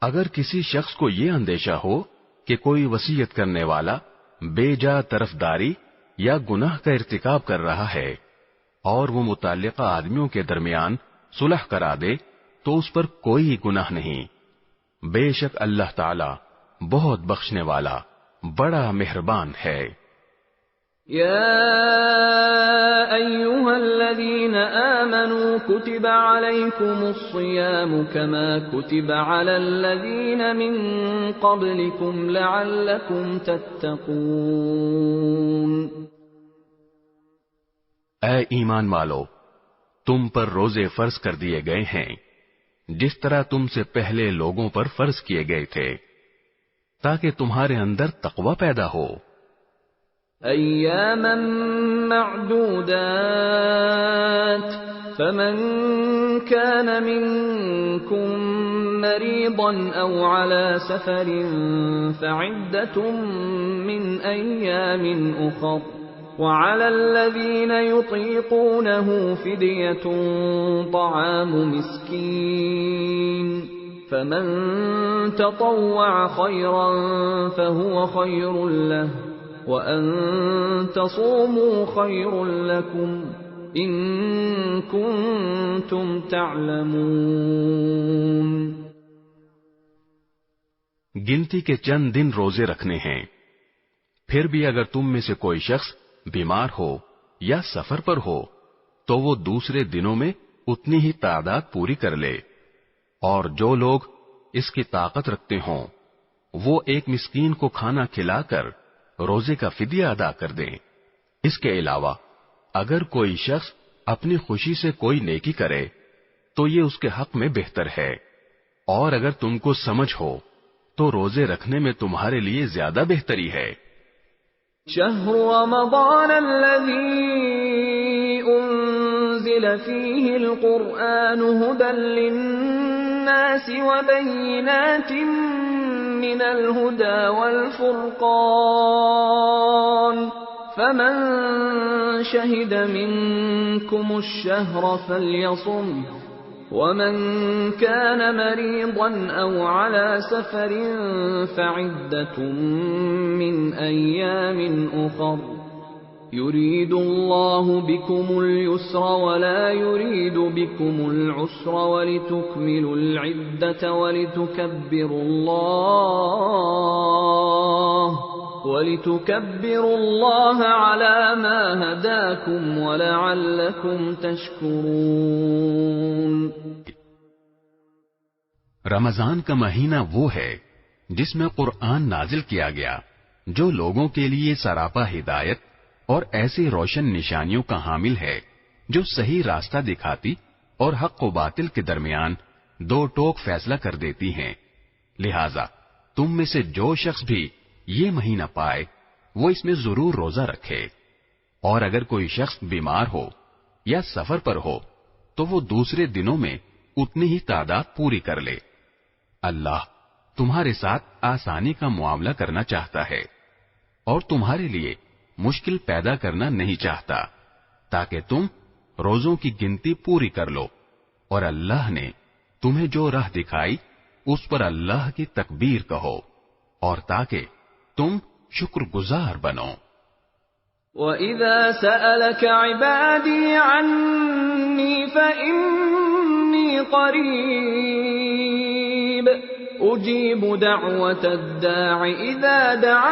اگر کسی شخص کو یہ اندیشہ ہو کہ کوئی وصیت کرنے والا بے جا طرفداری یا گناہ کا ارتکاب کر رہا ہے اور وہ متعلقہ آدمیوں کے درمیان صلح کرا دے تو اس پر کوئی گناہ نہیں۔ بے شک اللہ تعالی بہت بخشنے والا بڑا مہربان ہے۔ يا أيها الذين آمنوا كتب عليكم الصيام كما كتب على الذين من قبلكم لعلكم تتقون۔ اے ایمان والو، تم پر روزے فرض کر دیے گئے ہیں جس طرح تم سے پہلے لوگوں پر فرض کیے گئے تھے تاکہ تمہارے اندر تقوی پیدا ہو۔ ایاما معدودات فمن كان منكم مريضا او على سفر فعدة من ايام اخر وعلى الذين يطيقونه فدية طعام مسكين فمن تطوع خيرا فهو خير له وَأَن تَصُومُوا خَيْرٌ لَكُمْ إِن كُنتُمْ تَعْلَمُونَ۔ گنتی کے چند دن روزے رکھنے ہیں، پھر بھی اگر تم میں سے کوئی شخص بیمار ہو یا سفر پر ہو تو وہ دوسرے دنوں میں اتنی ہی تعداد پوری کر لے، اور جو لوگ اس کی طاقت رکھتے ہوں وہ ایک مسکین کو کھانا کھلا کر روزے کا فدیہ ادا کر دیں۔ اس کے علاوہ اگر کوئی شخص اپنی خوشی سے کوئی نیکی کرے تو یہ اس کے حق میں بہتر ہے، اور اگر تم کو سمجھ ہو تو روزے رکھنے میں تمہارے لیے زیادہ بہتری ہے۔ شهر رمضان الذي أنزل فيه القرآن هدى للناس وبينات من الهدى والفرقان فمن شهد منكم الشهر فليصمه ومن كان مريضا أو على سفر فعدة من أيام أخر يريد الله بكم اليسر ولا يريد بكم العسر ولتكملوا العدة ولتكبروا الله على ما هداكم ولعلكم تشكرون۔ رمضان کا مہینہ وہ ہے جس میں قرآن نازل کیا گیا، جو لوگوں کے لیے سراپا ہدایت اور ایسی روشن نشانیوں کا حامل ہے جو صحیح راستہ دکھاتی اور حق و باطل کے درمیان دو ٹوک فیصلہ کر دیتی ہیں۔ لہذا تم میں سے جو شخص بھی یہ مہینہ پائے وہ اس میں ضرور روزہ رکھے، اور اگر کوئی شخص بیمار ہو یا سفر پر ہو تو وہ دوسرے دنوں میں اتنی ہی تعداد پوری کر لے۔ اللہ تمہارے ساتھ آسانی کا معاملہ کرنا چاہتا ہے اور تمہارے لیے مشکل پیدا کرنا نہیں چاہتا، تاکہ تم روزوں کی گنتی پوری کر لو، اور اللہ نے تمہیں جو راہ دکھائی اس پر اللہ کی تکبیر کہو، اور تاکہ تم شکر گزار بنو۔ وَإِذَا سَأَلَكَ عِبَادِي عَنِّي فَإِنِّي قَرِيبٌ أُجِيبُ دَعْوَةَ الدَّاعِ إِذَا دَعَانِ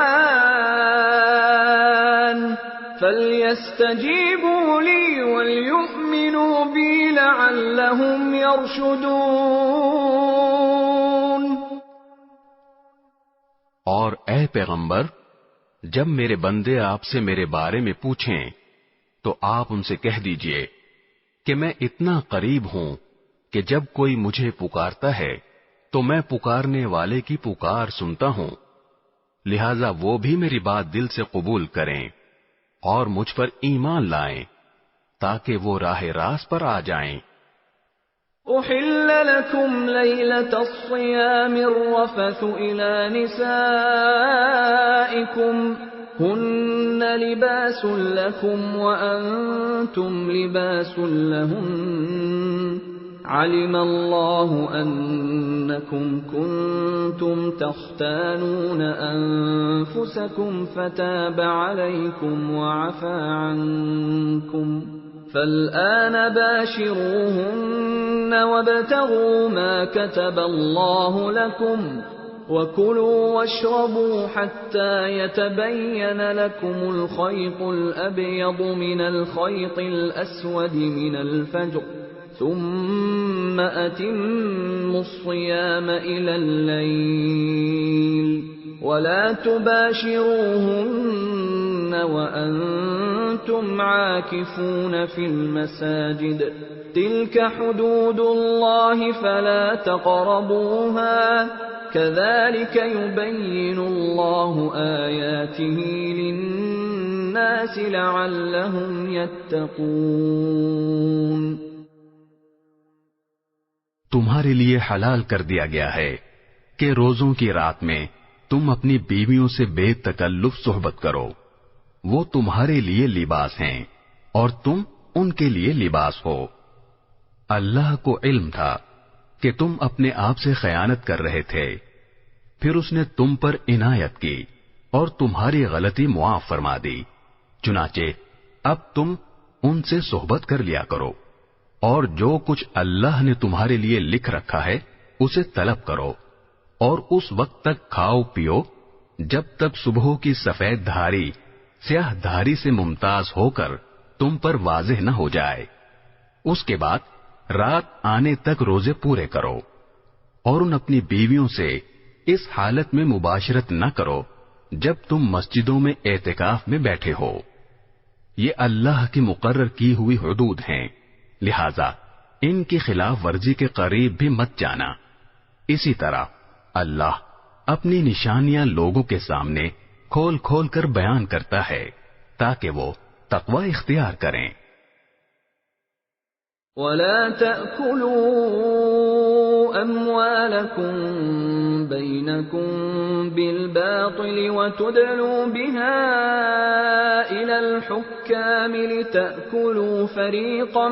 فَلْيَسْتَجِيبُوا لِي وَلْيُؤْمِنُوا بِي لَعَلَّهُمْ يَرْشُدُونَ۔ اور اے پیغمبر، جب میرے بندے آپ سے میرے بارے میں پوچھیں تو آپ ان سے کہہ دیجئے کہ میں اتنا قریب ہوں کہ جب کوئی مجھے پکارتا ہے تو میں پکارنے والے کی پکار سنتا ہوں، لہذا وہ بھی میری بات دل سے قبول کریں اور مجھ پر ایمان لائیں تاکہ وہ راہ راست پر آ جائیں۔ أحل لكم ليلة الصيام الرفث إلى نسائكم هن لباس لكم وأنتم لباس لهن علم الله أنكم كنتم تختانون أنفسكم فتاب عليكم وعفى عنكم فالآن باشروهن وابتغوا ما كتب الله لكم وكلوا واشربوا حتى يتبين لكم الخيط الأبيض من الخيط الأسود من الفجر ثم أتموا الصيام إلى الليل ولا تباشروهن وأنتم عاكفون في المساجد تلك حدود الله فلا تقربوها كذلك يبين الله آياته للناس لعلهم يتقون۔ تمہارے لیے حلال کر دیا گیا ہے کہ روزوں کی رات میں تم اپنی بیویوں سے بے تکلف صحبت کرو، وہ تمہارے لیے لباس ہیں اور تم ان کے لیے لباس ہو۔ اللہ کو علم تھا کہ تم اپنے آپ سے خیانت کر رہے تھے، پھر اس نے تم پر عنایت کی اور تمہاری غلطی معاف فرما دی، چنانچہ اب تم ان سے صحبت کر لیا کرو، اور جو کچھ اللہ نے تمہارے لیے لکھ رکھا ہے اسے طلب کرو، اور اس وقت تک کھاؤ پیو جب تک صبح کی سفید دھاری سیاہ دھاری سے ممتاز ہو کر تم پر واضح نہ ہو جائے، اس کے بعد رات آنے تک روزے پورے کرو، اور ان اپنی بیویوں سے اس حالت میں مباشرت نہ کرو جب تم مسجدوں میں اعتکاف میں بیٹھے ہو، یہ اللہ کی مقرر کی ہوئی حدود ہیں، لہذا ان کی خلاف ورزی کے قریب بھی مت جانا۔ اسی طرح اللہ اپنی نشانیاں لوگوں کے سامنے کھول کھول کر بیان کرتا ہے تاکہ وہ تقوی اختیار کریں۔ وَلَا تَأْكُلُوا أَمْوَالَكُمْ بَيْنَكُمْ بِالْبَاطِلِ وَتُدْلُوا بِهَا إِلَى الْحُكَّامِ لِتَأْكُلُوا فَرِيقًا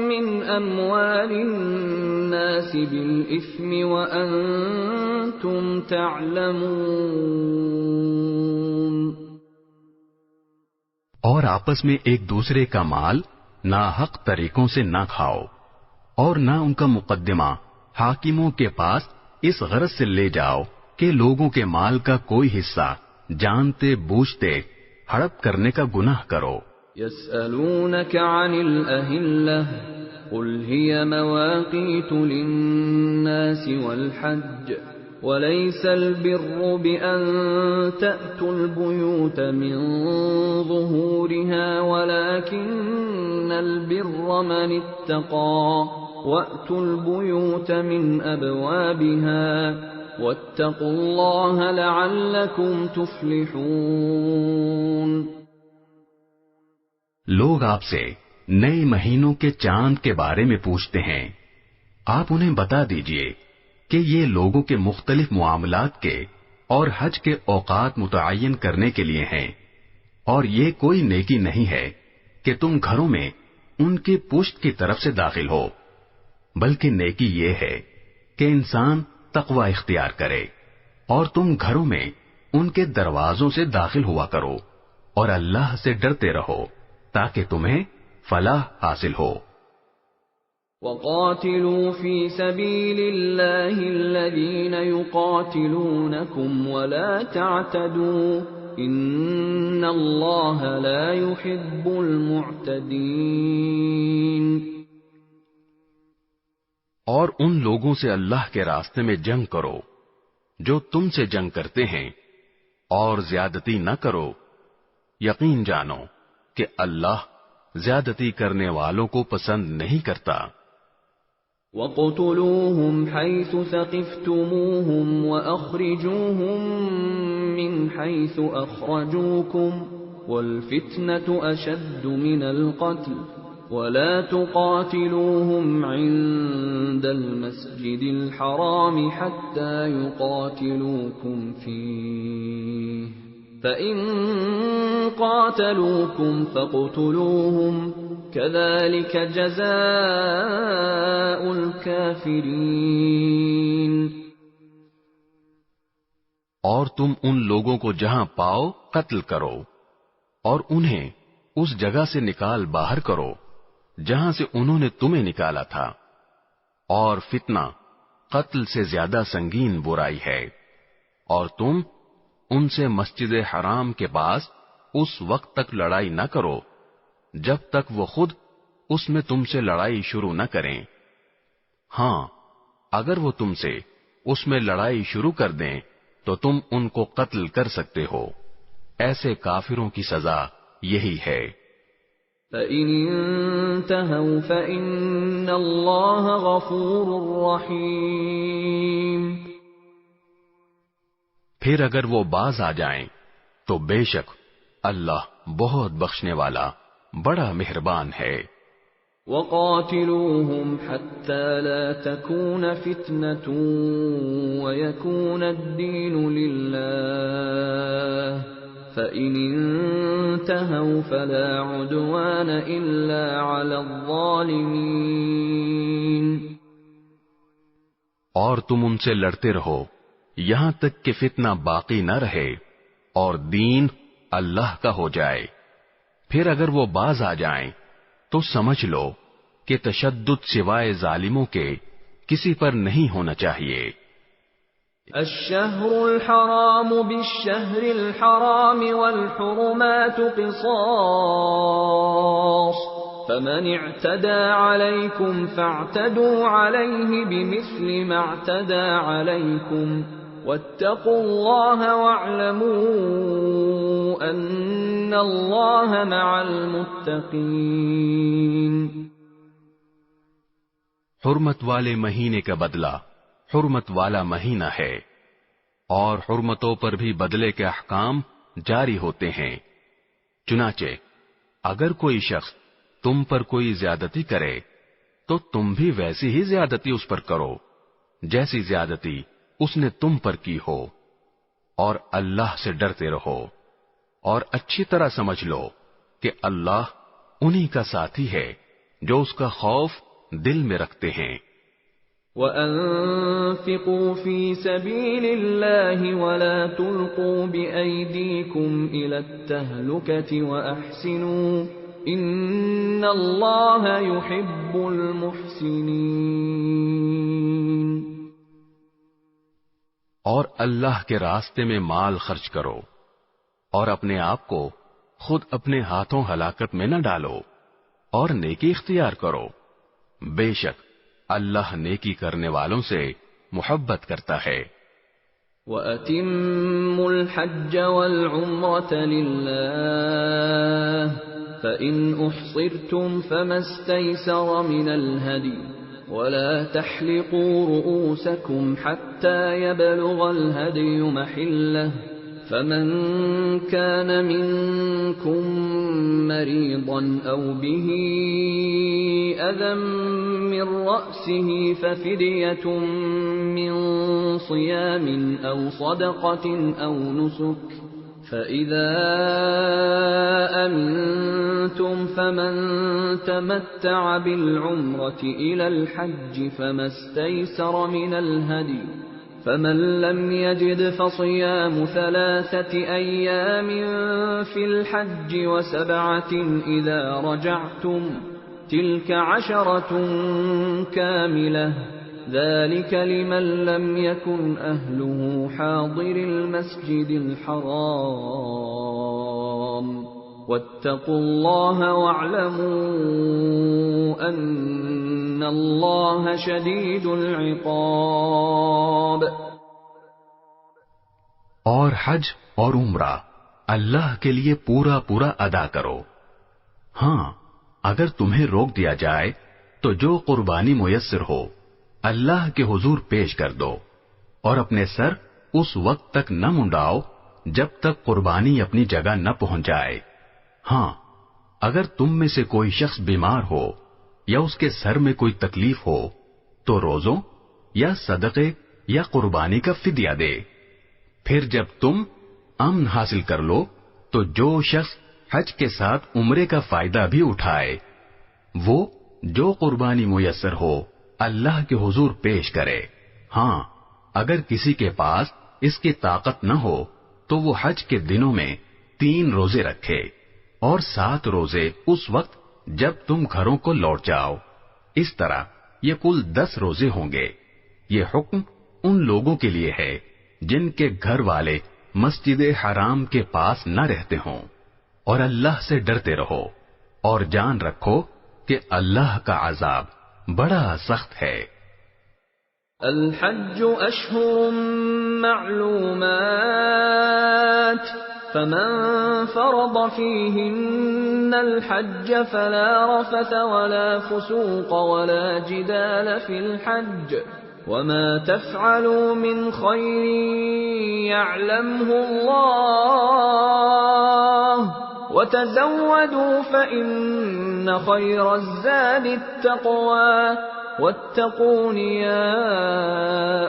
مِّنْ أَمْوَالِ النَّاسِ بِالْإِثْمِ وَأَنْتُمْ تَعْلَمُونَ۔ اور آپس میں ایک دوسرے کا مال ناحق طریقوں سے نہ کھاؤ، اور نہ ان کا مقدمہ حاکموں کے پاس اس غرض سے لے جاؤ کہ لوگوں کے مال کا کوئی حصہ جانتے بوجھتے ہڑپ کرنے کا گناہ کرو۔ يَسْأَلُونَكَ عَنِ الْأَهِلَّةِ قُلْ هِيَ مَوَاقِيتُ لِلنَّاسِ وَالْحَجِّ وَلَيْسَ الْبِرُّ بِأَن تَأْتُوا الْبُيُوتَ مِنْ ظُهُورِهَا وَلَكِنَّ الْبِرَّ مَنِ اتَّقَى وَأْتُوا الْبُيُوتَ مِنْ أَبْوَابِهَا وَاتَّقُوا اللَّهَ لَعَلَّكُمْ تُفْلِحُونَ۔ لوگ آپ سے نئے مہینوں کے چاند کے بارے میں پوچھتے ہیں، آپ انہیں بتا دیجئے کہ یہ لوگوں کے مختلف معاملات کے اور حج کے اوقات متعین کرنے کے لیے ہیں، اور یہ کوئی نیکی نہیں ہے کہ تم گھروں میں ان کی پشت کی طرف سے داخل ہو، بلکہ نیکی یہ ہے کہ انسان تقوی اختیار کرے، اور تم گھروں میں ان کے دروازوں سے داخل ہوا کرو اور اللہ سے ڈرتے رہو تاکہ تمہیں فلاح حاصل ہو۔ وَقَاتِلُوا فِي سَبِيلِ اللَّهِ الَّذِينَ يُقَاتِلُونَكُمْ وَلَا تَعْتَدُوا إِنَّ اللَّهَ لَا يُحِبُّ الْمُعْتَدِينَ۔ اور ان لوگوں سے اللہ کے راستے میں جنگ کرو جو تم سے جنگ کرتے ہیں، اور زیادتی نہ کرو، یقین جانو کہ اللہ زیادتی کرنے والوں کو پسند نہیں کرتا۔ وَاقْتُلُوهُمْ حَيْثُ ثَقِفْتُمُوهُمْ وَأَخْرِجُوهُمْ مِنْ حَيْثُ أَخْرَجُوكُمْ وَالْفِتْنَةُ أَشَدُّ مِنَ الْقَتْلِ وَلَا تُقَاتِلُوهُمْ عِندَ الْمَسْجِدِ الْحَرَامِ حَتَّى يُقَاتِلُوكُمْ فِيهِ فَإِن قَاتَلُوكُمْ فَاقْتُلُوهُمْ كَذَلِكَ جَزَاءُ الْكَافِرِينَ۔ اور تم ان لوگوں کو جہاں پاؤ قتل کرو، اور انہیں اس جگہ سے نکال باہر کرو جہاں سے انہوں نے تمہیں نکالا تھا، اور فتنہ قتل سے زیادہ سنگین برائی ہے، اور تم ان سے مسجد حرام کے پاس اس وقت تک لڑائی نہ کرو جب تک وہ خود اس میں تم سے لڑائی شروع نہ کریں۔ ہاں، اگر وہ تم سے اس میں لڑائی شروع کر دیں تو تم ان کو قتل کر سکتے ہو، ایسے کافروں کی سزا یہی ہے۔ فَإِنِ انتهوا فَإِنَّ اللَّهَ غَفُورٌ رَّحِيمٌ۔ پھر اگر وہ باز آ جائیں تو بے شک اللہ بہت بخشنے والا بڑا مہربان ہے۔ وَقَاتِلُوهُمْ حَتَّى لَا تَكُونَ فِتْنَةٌ وَيَكُونَ الدِّينُ لِلَّهِ فَإِنِ انتهوا فَلَا عُدْوَانَ إِلَّا عَلَى الظَّالِمِينَ۔ اور تم ان سے لڑتے رہو یہاں تک کہ فتنہ باقی نہ رہے اور دین اللہ کا ہو جائے۔ پھر اگر وہ باز آ جائیں تو سمجھ لو کہ تشدد سوائے ظالموں کے کسی پر نہیں ہونا چاہیے۔ الشهر الحرام بالشهر الحرام والحرمات قصاص فمن اعتدى عليكم فاعتدوا عليه بمثل ما اعتدى عليكم واتقوا الله واعلموا ان الله مع المتقين۔ حرمت والے مہینے کا بدلہ حرمت والا مہینہ ہے، اور حرمتوں پر بھی بدلے کے احکام جاری ہوتے ہیں۔ چنانچہ اگر کوئی شخص تم پر کوئی زیادتی کرے تو تم بھی ویسی ہی زیادتی اس پر کرو جیسی زیادتی اس نے تم پر کی ہو، اور اللہ سے ڈرتے رہو، اور اچھی طرح سمجھ لو کہ اللہ انہی کا ساتھی ہے جو اس کا خوف دل میں رکھتے ہیں۔ وَأَنفِقُوا فِي سَبِيلِ اللَّهِ وَلَا تُلْقُوا بِأَيْدِيكُمْ إِلَى التَّهْلُكَةِ وَأَحْسِنُوا إِنَّ اللَّهَ يُحِبُّ الْمُحْسِنِينَ۔ اور اللہ کے راستے میں مال خرچ کرو، اور اپنے آپ کو خود اپنے ہاتھوں ہلاکت میں نہ ڈالو، اور نیکی اختیار کرو، بے شک اللہ نیکی کرنے والوں سے محبت کرتا ہے۔ وَأَتِمُّوا الْحَجَّ وَالْعُمْرَةَ لِلَّهِ فَإِنْ أُحْصِرْتُمْ فَمَا اسْتَيْسَرَ مِنَ الْهَدْيِ وَلَا تَحْلِقُوا رُؤُوسَكُمْ حَتَّى يَبْلُغَ الْهَدْيُ مَحِلَّهُ فَمَنْ كَانَ مِنْكُمْ مَرِيضًا أَوْ بِهِ أَذًى مِّن رَّأْسِهِ فَفِدْيَةٌ مِّن صِيَامٍ أَوْ صَدَقَةٍ أَوْ نُسُكٍ فَإِذَا أَمِنْتُمْ فَمَنْ تَمَتَّعَ بِالْعُمْرَةِ إِلَى الْحَجِّ فَمَا اسْتَيْسَرَ مِنَ الْهَدْيِ فَمَنْ لَمْ يَجِدْ فَصِيَامُ 3 أَيَّامٍ فِي الْحَجِّ وَسَبْعَةٍ إِذَا رَجَعْتُمْ تِلْكَ 10 كَامِلَةٌ ذَلِكَ لِمَنْ لَمْ يَكُنْ أَهْلُهُ حَاضِرِ الْمَسْجِدِ الْحَرَامِ وَاتَّقُوا اللَّهَ وَاعْلَمُوا أَنَّ اللَّهَ شَدِيدُ الْعِقَابِ۔ اور حج اور عمرہ اللہ کے لیے پورا پورا ادا کرو۔ ہاں، اگر تمہیں روک دیا جائے تو جو قربانی میسر ہو اللہ کے حضور پیش کر دو، اور اپنے سر اس وقت تک نہ منڈاؤ جب تک قربانی اپنی جگہ نہ پہنچ جائے۔ ہاں، اگر تم میں سے کوئی شخص بیمار ہو یا اس کے سر میں کوئی تکلیف ہو تو روزوں یا صدقے یا قربانی کا فدیہ دے۔ پھر جب تم امن حاصل کر لو تو جو شخص حج کے ساتھ عمرے کا فائدہ بھی اٹھائے وہ جو قربانی میسر ہو اللہ کے حضور پیش کرے۔ ہاں، اگر کسی کے پاس اس کی طاقت نہ ہو تو وہ حج کے دنوں میں 3 روزے رکھے، اور 7 روزے اس وقت جب تم گھروں کو لوٹ جاؤ۔ اس طرح یہ کل 10 روزے ہوں گے۔ یہ حکم ان لوگوں کے لیے ہے جن کے گھر والے مسجد حرام کے پاس نہ رہتے ہوں، اور اللہ سے ڈرتے رہو، اور جان رکھو کہ اللہ کا عذاب بڑا سخت ہے۔ الحج اشہر معلومات فمن فرض فيهن الحج فلا رفث ولا فسوق ولا جدال في الحج وما تفعلوا من خير يعلمه الله وتزودوا فإن خير الزاد التقوى واتقون يا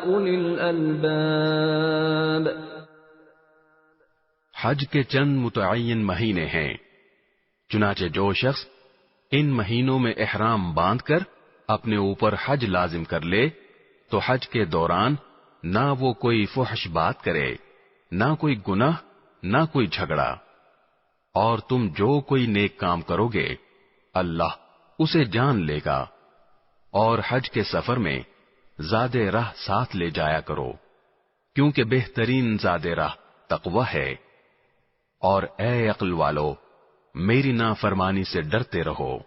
أولي الألباب۔ حج کے چند متعین مہینے ہیں، چنانچہ جو شخص ان مہینوں میں احرام باندھ کر اپنے اوپر حج لازم کر لے تو حج کے دوران نہ وہ کوئی فحش بات کرے، نہ کوئی گناہ، نہ کوئی جھگڑا، اور تم جو کوئی نیک کام کرو گے اللہ اسے جان لے گا۔ اور حج کے سفر میں زاد راہ ساتھ لے جایا کرو، کیونکہ بہترین زاد راہ تقوی ہے۔ اور اے عقل والو، میری نافرمانی سے ڈرتے رہو۔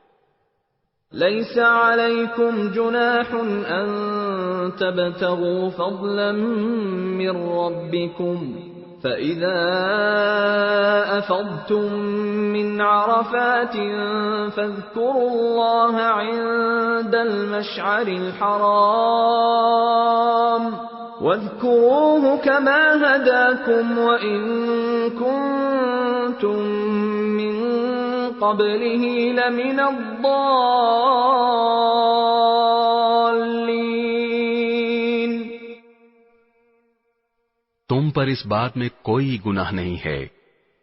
ليس عليكم جناح أن تبتغوا فضلا من ربكم فَإِذَا أَفَضْتُم مِّنْ عَرَفَاتٍ فَاذْكُرُوا اللَّهَ عِندَ الْمَشْعَرِ الْحَرَامِ وَاذْكُرُوهُ كَمَا هَدَاكُمْ وَإِن كُنتُم مِّن قَبْلِهِ لَمِنَ الضَّالِّينَ۔ تم پر اس بات میں کوئی گناہ نہیں ہے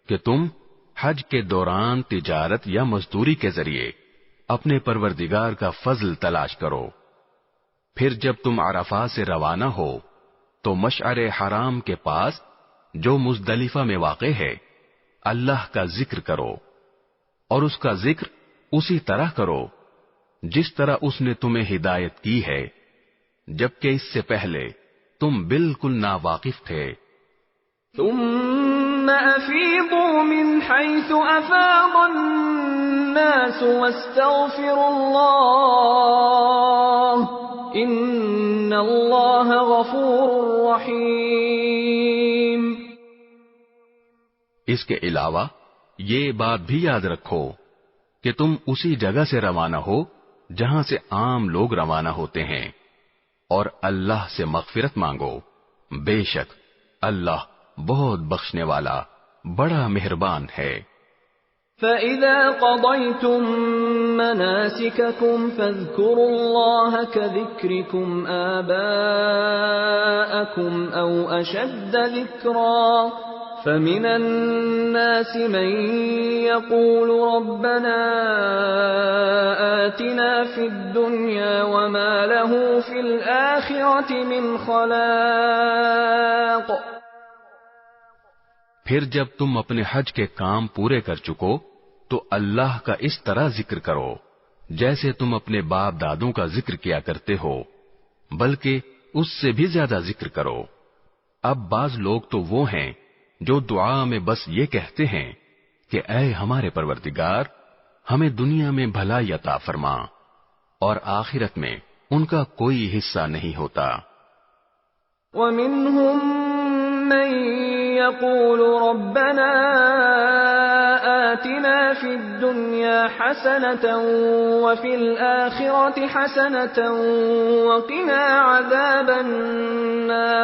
کہ تم حج کے دوران تجارت یا مزدوری کے ذریعے اپنے پروردگار کا فضل تلاش کرو، پھر جب تم عرفات سے روانہ ہو تو مشعر حرام کے پاس جو مزدلفہ میں واقع ہے اللہ کا ذکر کرو، اور اس کا ذکر اسی طرح کرو جس طرح اس نے تمہیں ہدایت کی ہے، جبکہ اس سے پہلے تم بالکل ناواقف تھے۔ ثم أفيضوا من حيث أفاض الناس واستغفروا الله إن الله غفور رحيم۔ اس کے علاوہ یہ بات بھی یاد رکھو کہ تم اسی جگہ سے روانہ ہو جہاں سے عام لوگ روانہ ہوتے ہیں، اور اللہ سے مغفرت مانگو، بے شک اللہ بہت بخشنے والا بڑا مہربان ہے۔ فَإِذَا قَضَيْتُم مَّنَاسِكَكُمْ فَاذْكُرُوا اللَّهَ كَذِكْرِكُمْ آبَاءَكُمْ أَوْ أَشَدَّ ذِكْرًا فَمِنَ النَّاسِ مَن يَقُولُ رَبَّنَا آتِنَا فِي الدُّنْيَا وَمَا لَهُ فِي الْآخِرَةِ مِنْ خَلَاقٍ۔ پھر جب تم اپنے حج کے کام پورے کر چکو تو اللہ کا اس طرح ذکر کرو جیسے تم اپنے باپ دادوں کا ذکر کیا کرتے ہو، بلکہ اس سے بھی زیادہ ذکر کرو۔ اب بعض لوگ تو وہ ہیں جو دعا میں بس یہ کہتے ہیں کہ اے ہمارے پروردگار ہمیں دنیا میں بھلائی عطا فرما، اور آخرت میں ان کا کوئی حصہ نہیں ہوتا۔ وَمِنْهُمْ مَن يَقُولُ رَبَّنَا آتِنَا فِي الدُّنْيَا حَسَنَةً وَفِي الْآخِرَةِ حَسَنَةً وَقِنَا عَذَابَ النَّارِ۔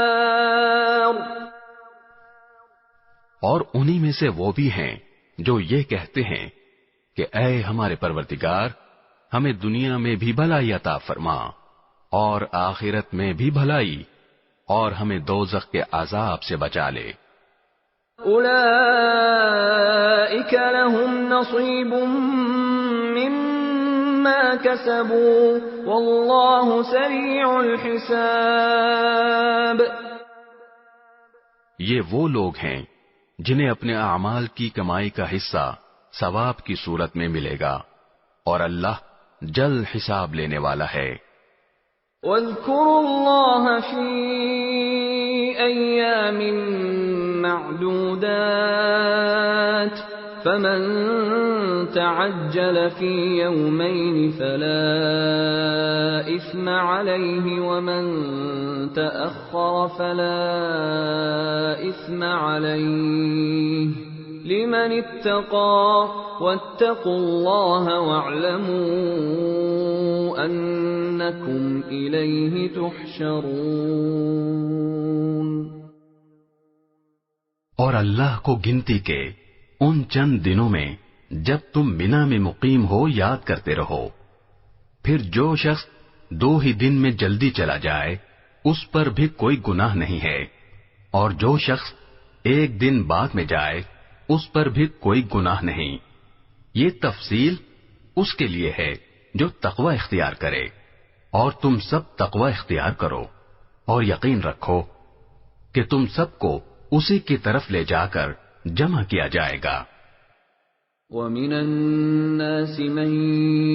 اور انہی میں سے وہ بھی ہیں جو یہ کہتے ہیں کہ اے ہمارے پروردگار ہمیں دنیا میں بھی بھلائی عطا فرما اور آخرت میں بھی بھلائی، اور ہمیں دوزخ کے عذاب سے بچا لے۔ اولئک لهم نصیب مما کسبوا واللہ سریع الحساب۔ یہ وہ لوگ ہیں جنہیں اپنے اعمال کی کمائی کا حصہ ثواب کی صورت میں ملے گا، اور اللہ جلد حساب لینے والا ہے۔ واذکروا اللہ فی ایام معدودات فمن تعجل في يومين فلا إثم عليه ومن تأخر فلا إثم عليه لمن اتقى واتقوا الله واعلموا أنكم إليه تحشرون۔ اور اللہ کو گنتی کے ان چند دنوں میں جب تم منا میں مقیم ہو یاد کرتے رہو، پھر جو شخص 2 ہی دن میں جلدی چلا جائے اس پر بھی کوئی گناہ نہیں ہے، اور جو شخص 1 دن بعد میں جائے اس پر بھی کوئی گناہ نہیں۔ یہ تفصیل اس کے لیے ہے جو تقوی اختیار کرے، اور تم سب تقوی اختیار کرو، اور یقین رکھو کہ تم سب کو اسی کی طرف لے جا کر جمع کیا جائے گا۔ وَمِنَ النَّاسِ مَن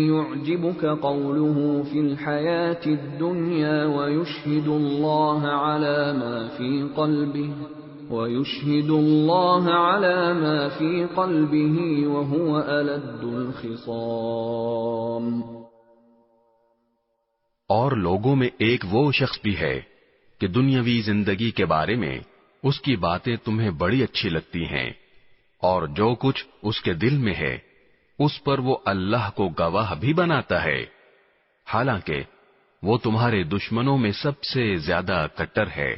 يُعْجِبُكَ قَوْلُهُ فِي الْحَيَاةِ الدُّنْيَا وَيُشْهِدُ اللَّهَ عَلَى مَا فِي قَلْبِهِ وَهُوَ أَلَدُّ الْخِصَامِ۔ اور لوگوں میں ایک وہ شخص بھی ہے کہ دنیاوی زندگی کے بارے میں اس کی باتیں تمہیں بڑی اچھی لگتی ہیں، اور جو کچھ اس کے دل میں ہے اس پر وہ اللہ کو گواہ بھی بناتا ہے، حالانکہ وہ تمہارے دشمنوں میں سب سے زیادہ کٹر ہے۔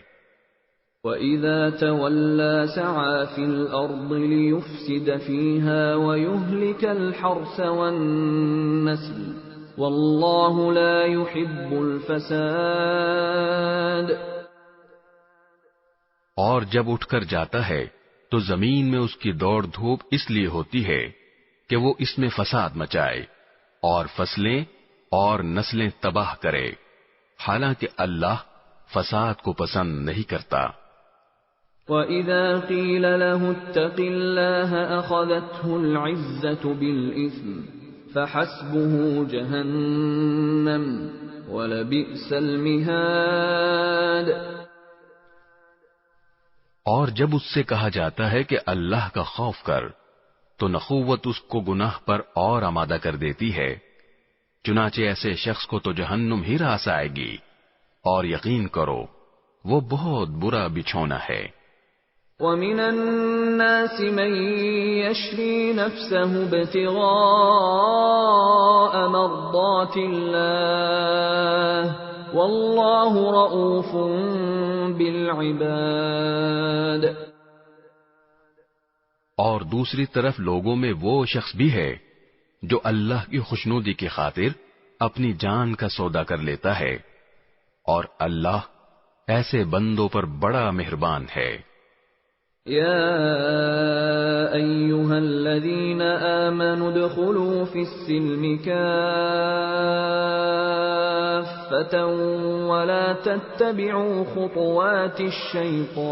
وَإِذَا تَوَلَّى سَعَى فِي الْأَرْضِ لِيُفْسِدَ فِيهَا وَيُهْلِكَ الْحَرْثَ وَالنَّسْلَ وَاللَّهُ لَا يُحِبُّ الْفَسَادَ۔ اور جب اٹھ کر جاتا ہے تو زمین میں اس کی دوڑ دھوپ اس لیے ہوتی ہے کہ وہ اس میں فساد مچائے اور فصلیں اور نسلیں تباہ کرے، حالانکہ اللہ فساد کو پسند نہیں کرتا۔ وَإِذَا قِيلَ لَهُ اتَّقِ اللَّهَ أَخَذَتْهُ الْعِزَّةُ بِالْإِثْمِ فَحَسْبُهُ جَهَنَّمُ وَلَبِئْسَ الْمِهَادُ۔ اور جب اس سے کہا جاتا ہے کہ اللہ کا خوف کر، تو نخوت اس کو گناہ پر اور آمادہ کر دیتی ہے، چنانچہ ایسے شخص کو تو جہنم ہی راس آئے گی، اور یقین کرو وہ بہت برا بچھونا ہے۔ وَمِنَ النَّاسِ مَن يَشْرِي نَفْسَهُ ابْتِغَاءَ مَرْضَاتِ اللَّهِ وَاللَّهُ رَءُوفٌ بِالْعِبَادِ۔ اور دوسری طرف لوگوں میں وہ شخص بھی ہے جو اللہ کی خوشنودی کی خاطر اپنی جان کا سودا کر لیتا ہے، اور اللہ ایسے بندوں پر بڑا مہربان ہے۔ يَا أَيُّهَا الَّذِينَ آمَنُوا ادْخُلُوا فِي السِّلْمِ كَافَّةً وَلَا تَتَّبِعُوا خُطُوَاتِ الشَّيْطَانِ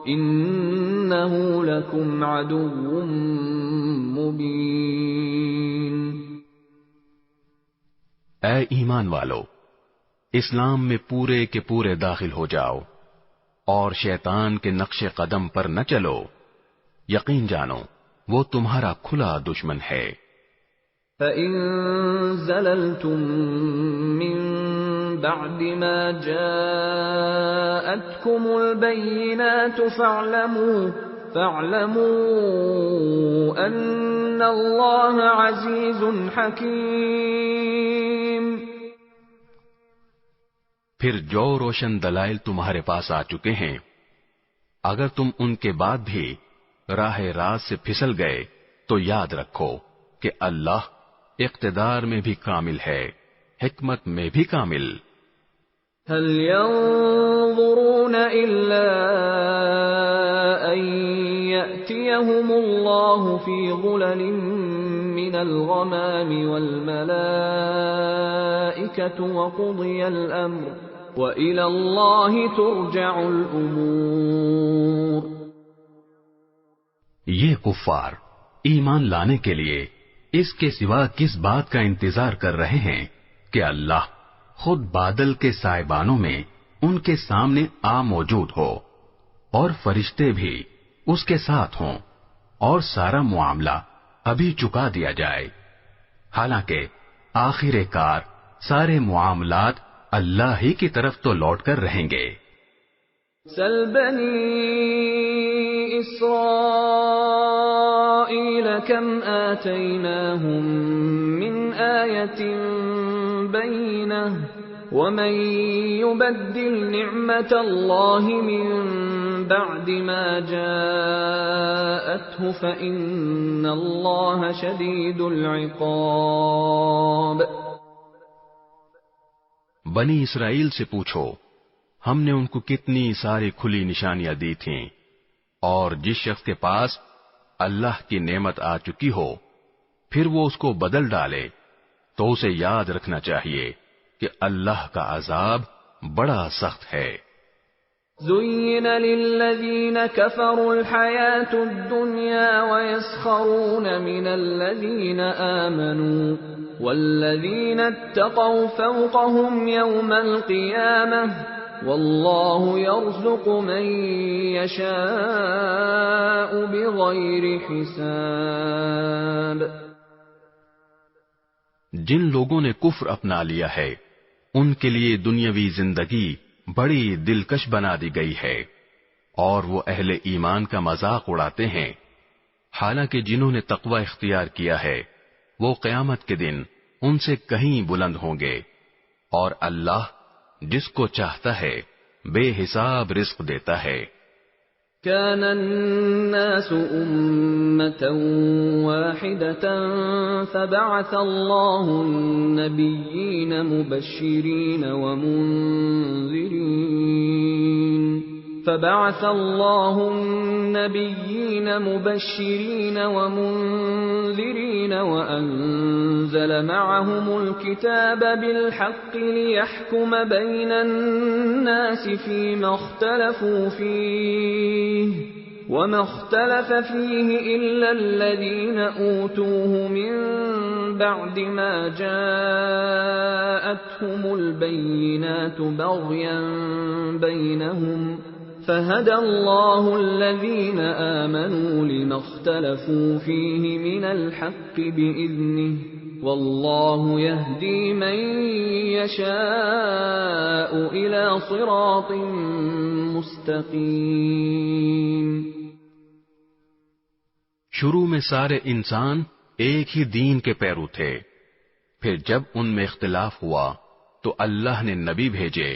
إِنَّهُ لَكُمْ عَدُوٌّ مُّبِينٌ۔ اے ایمان والو، اسلام میں پورے کے پورے داخل ہو جاؤ اور شیطان کے نقش قدم پر نہ چلو، یقین جانو وہ تمہارا کھلا دشمن ہے۔ فَإِن زَلَلْتُم مِّن بَعْدِ مَا جَاءَتْكُمُ الْبَيِّنَاتُ فَاعْلَمُوا أَنَّ اللَّهَ عَزِيزٌ حَكِيمٌ۔ پھر جو روشن دلائل تمہارے پاس آ چکے ہیں، اگر تم ان کے بعد بھی راہ راست سے پھسل گئے تو یاد رکھو کہ اللہ اقتدار میں بھی کامل ہے، حکمت میں بھی کامل۔ هل ينظرون إلا أن يأتيهم الله في ظلل من الغمام والملائكة وقضي الأمر وإلى الله ترجع الأمور۔ یہ کفار ایمان لانے کے لیے اس کے سوا کس بات کا انتظار کر رہے ہیں کہ اللہ خود بادل کے سائبانوں میں ان کے سامنے آ موجود ہو اور فرشتے بھی اس کے ساتھ ہوں اور سارا معاملہ ابھی چکا دیا جائے، حالانکہ آخر کار سارے معاملات اللہ ہی کی طرف تو لوٹ کر رہیں گے۔ سل بنی اسرائیل کم آتیناہم من آیت بینہ ومن یبدل نعمت اللہ من بعد ما جاءته فإن اللہ شدید العقاب۔ بنی اسرائیل سے پوچھو ہم نے ان کو کتنی ساری کھلی نشانیاں دی تھیں، اور جس شخص کے پاس اللہ کی نعمت آ چکی ہو پھر وہ اس کو بدل ڈالے تو اسے یاد رکھنا چاہیے کہ اللہ کا عذاب بڑا سخت ہے۔ زُيِّنَ لِلَّذِينَ كَفَرُوا الْحَيَاةُ الدُّنْيَا وَيَسْخَرُونَ مِنَ الَّذِينَ آمَنُوا وَالَّذِينَ اتَّقَوْا فَوْقَهُمْ يَوْمَ الْقِيَامَةِ وَاللَّهُ يَرْزُقُ مَن يَشَاءُ بِغَيْرِ حِسَابٍ۔ جن لوگوں نے کفر اپنا لیا ہے ان کے لیے دنیاوی زندگی بڑی دلکش بنا دی گئی ہے، اور وہ اہل ایمان کا مذاق اڑاتے ہیں، حالانکہ جنہوں نے تقوی اختیار کیا ہے وہ قیامت کے دن ان سے کہیں بلند ہوں گے، اور اللہ جس کو چاہتا ہے بے حساب رزق دیتا ہے۔ كان الناس أمة واحدة فبعث الله النبيين مبشرين ومنذرين وأنزل معهم الكتاب بالحق ليحكم بين الناس فيما اختلفوا فيه وما اختلف فيه إلا الذين أوتوه من بعد ما جاءتهم البينات بغيا بينهم فهدى الله الذين آمنوا لما اختلفوا فيه من الحق بإذنه والله يهدي من يشاء إلى صراط مستقيم۔ شروع میں سارے انسان ایک ہی دین کے پیرو تھے، پھر جب ان میں اختلاف ہوا تو اللہ نے نبی بھیجے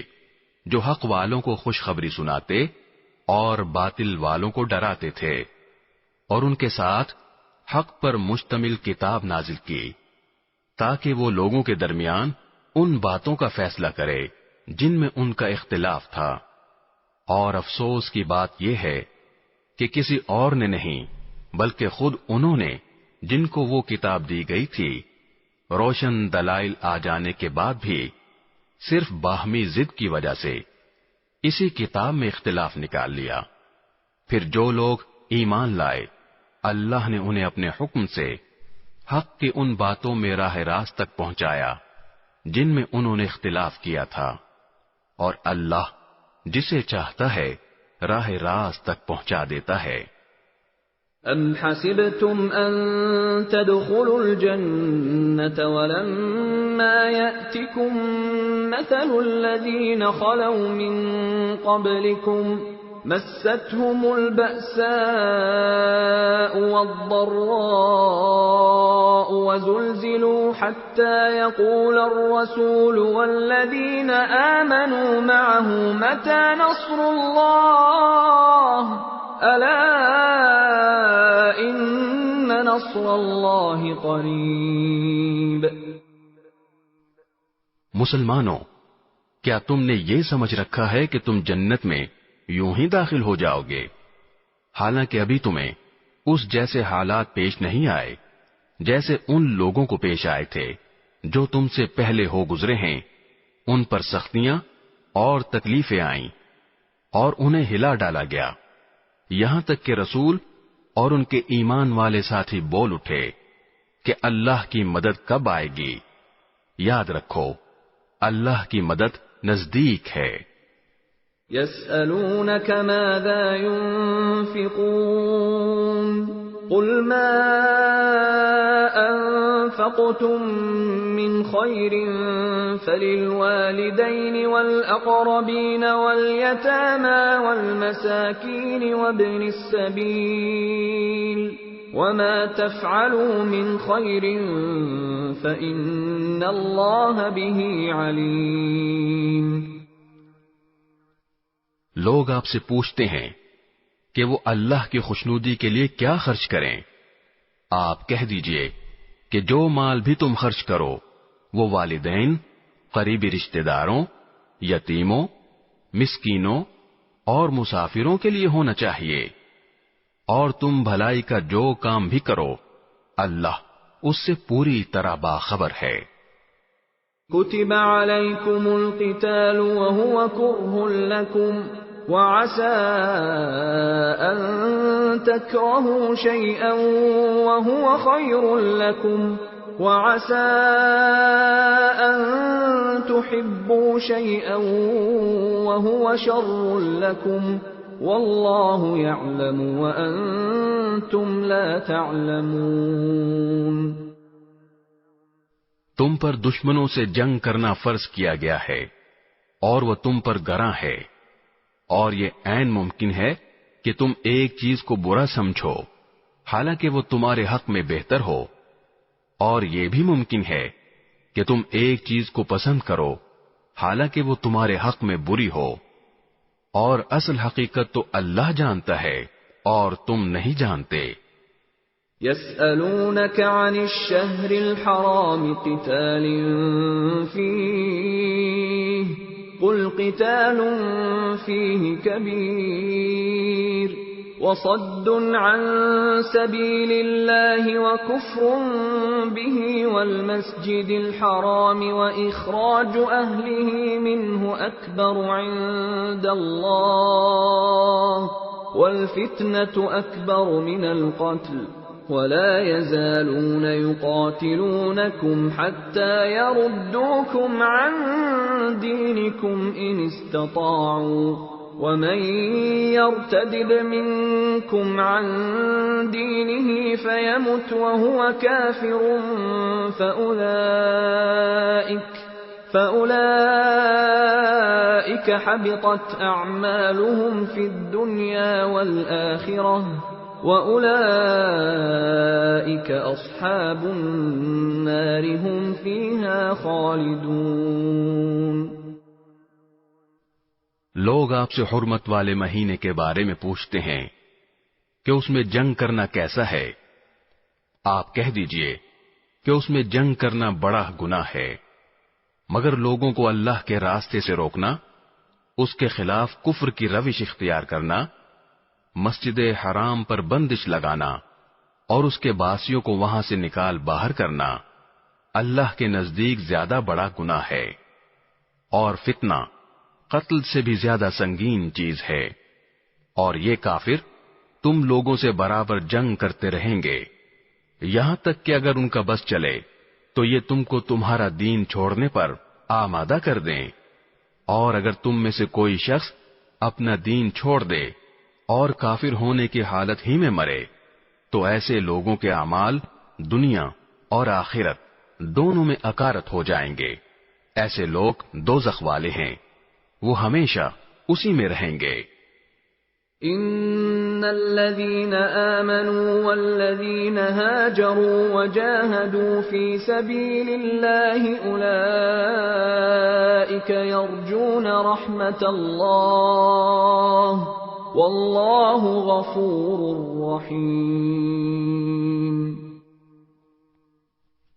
جو حق والوں کو خوشخبری سناتے اور باطل والوں کو ڈراتے تھے، اور ان کے ساتھ حق پر مشتمل کتاب نازل کی تاکہ وہ لوگوں کے درمیان ان باتوں کا فیصلہ کرے جن میں ان کا اختلاف تھا۔ اور افسوس کی بات یہ ہے کہ کسی اور نے نہیں بلکہ خود انہوں نے، جن کو وہ کتاب دی گئی تھی، روشن دلائل آ جانے کے بعد بھی صرف باہمی ضد کی وجہ سے اسی کتاب میں اختلاف نکال لیا۔ پھر جو لوگ ایمان لائے اللہ نے انہیں اپنے حکم سے حق کی ان باتوں میں راہ راست تک پہنچایا جن میں انہوں نے اختلاف کیا تھا، اور اللہ جسے چاہتا ہے راہ راست تک پہنچا دیتا ہے۔ أَمْ حَسِبْتُمْ أَن تَدْخُلُوا الْجَنَّةَ وَلَمَّا يَأْتِكُم مَّثَلُ الَّذِينَ خَلَوْا مِن قَبْلِكُمْ مَسَّتْهُمُ الْبَأْسَاءُ وَالضَّرَّاءُ وَزُلْزِلُوا حَتَّى يَقُولَ الرَّسُولُ وَالَّذِينَ آمَنُوا مَعَهُ مَتَى نَصْرُ اللَّهِ أَلَا إِنَّ نَصْرَ اللَّهِ قَرِيبٌ۔ مسلمانوں، کیا تم نے یہ سمجھ رکھا ہے کہ تم جنت میں یوں ہی داخل ہو جاؤ گے، حالانکہ ابھی تمہیں اس جیسے حالات پیش نہیں آئے جیسے ان لوگوں کو پیش آئے تھے جو تم سے پہلے ہو گزرے ہیں۔ ان پر سختیاں اور تکلیفیں آئیں اور انہیں ہلا ڈالا گیا، یہاں تک کہ رسول اور ان کے ایمان والے ساتھی بول اٹھے کہ اللہ کی مدد کب آئے گی؟ یاد رکھو اللہ کی مدد نزدیک ہے۔ يَسْأَلُونَكَ مَاذَا يُنْفِقُونَ قُلْ مَا أَنفَقْتُم مِّنْ خَيْرٍ فَلِلْوَالِدَيْنِ وَالْأَقْرَبِينَ وَالْيَتَامَى وَالْمَسَاكِينِ وَابْنِ السَّبِيلِ وَمَا تَفْعَلُوا مِنْ خَيْرٍ فَإِنَّ اللَّهَ بِهِ عَلِيمٌ۔ لوگ آپ سے پوچھتے ہیں کہ وہ اللہ کی خوشنودی کے لیے کیا خرچ کریں۔ آپ کہہ دیجئے کہ جو مال بھی تم خرچ کرو وہ والدین، قریبی رشتہ داروں، یتیموں، مسکینوں اور مسافروں کے لیے ہونا چاہیے، اور تم بھلائی کا جو کام بھی کرو اللہ اس سے پوری طرح باخبر ہے۔ كتب عليكم القتال وهو كره لكم وعسى أن تكرهوا شيئا وهو خير لكم وعسى أن تحبوا شيئا وهو شر لكم والله يعلم وأنتم لا تعلمون۔ تم پر دشمنوں سے جنگ کرنا فرض کیا گیا ہے، اور وہ تم پر گراں ہے، اور یہ عین ممکن ہے کہ تم ایک چیز کو برا سمجھو حالانکہ وہ تمہارے حق میں بہتر ہو، اور یہ بھی ممکن ہے کہ تم ایک چیز کو پسند کرو حالانکہ وہ تمہارے حق میں بری ہو، اور اصل حقیقت تو اللہ جانتا ہے اور تم نہیں جانتے۔ يسألونك عن الشهر الحرام قتال فيه قل قتال فيه كبير وصد عن سبيل الله وكفر به والمسجد الحرام وإخراج أهله منه أكبر عند الله والفتنة أكبر من القتل ولا يزالون يقاتلونكم حتى يردوكم عن دينكم إن استطاعوا ومن يرتد منكم عن دينه فيمت وهو كافر فأولئك حبطت أعمالهم في الدنيا والآخرة وَأُولَئِكَ أَصْحَابُ النَّارِ هُمْ فِيهَا خَالِدُونَ۔ لوگ آپ سے حرمت والے مہینے کے بارے میں پوچھتے ہیں کہ اس میں جنگ کرنا کیسا ہے؟ آپ کہہ دیجئے کہ اس میں جنگ کرنا بڑا گناہ ہے، مگر لوگوں کو اللہ کے راستے سے روکنا، اس کے خلاف کفر کی روش اختیار کرنا، مسجد حرام پر بندش لگانا اور اس کے باسیوں کو وہاں سے نکال باہر کرنا اللہ کے نزدیک زیادہ بڑا گناہ ہے، اور فتنہ قتل سے بھی زیادہ سنگین چیز ہے، اور یہ کافر تم لوگوں سے برابر جنگ کرتے رہیں گے یہاں تک کہ اگر ان کا بس چلے تو یہ تم کو تمہارا دین چھوڑنے پر آمادہ کر دیں، اور اگر تم میں سے کوئی شخص اپنا دین چھوڑ دے اور کافر ہونے کی حالت ہی میں مرے تو ایسے لوگوں کے اعمال دنیا اور آخرت دونوں میں اکارت ہو جائیں گے، ایسے لوگ دوزخ والے ہیں، وہ ہمیشہ اسی میں رہیں گے۔ ان الذين آمنوا والذين هاجروا وجاهدوا في سبيل الله اولئك يرجون رحمة الله واللہ غفور رحیم۔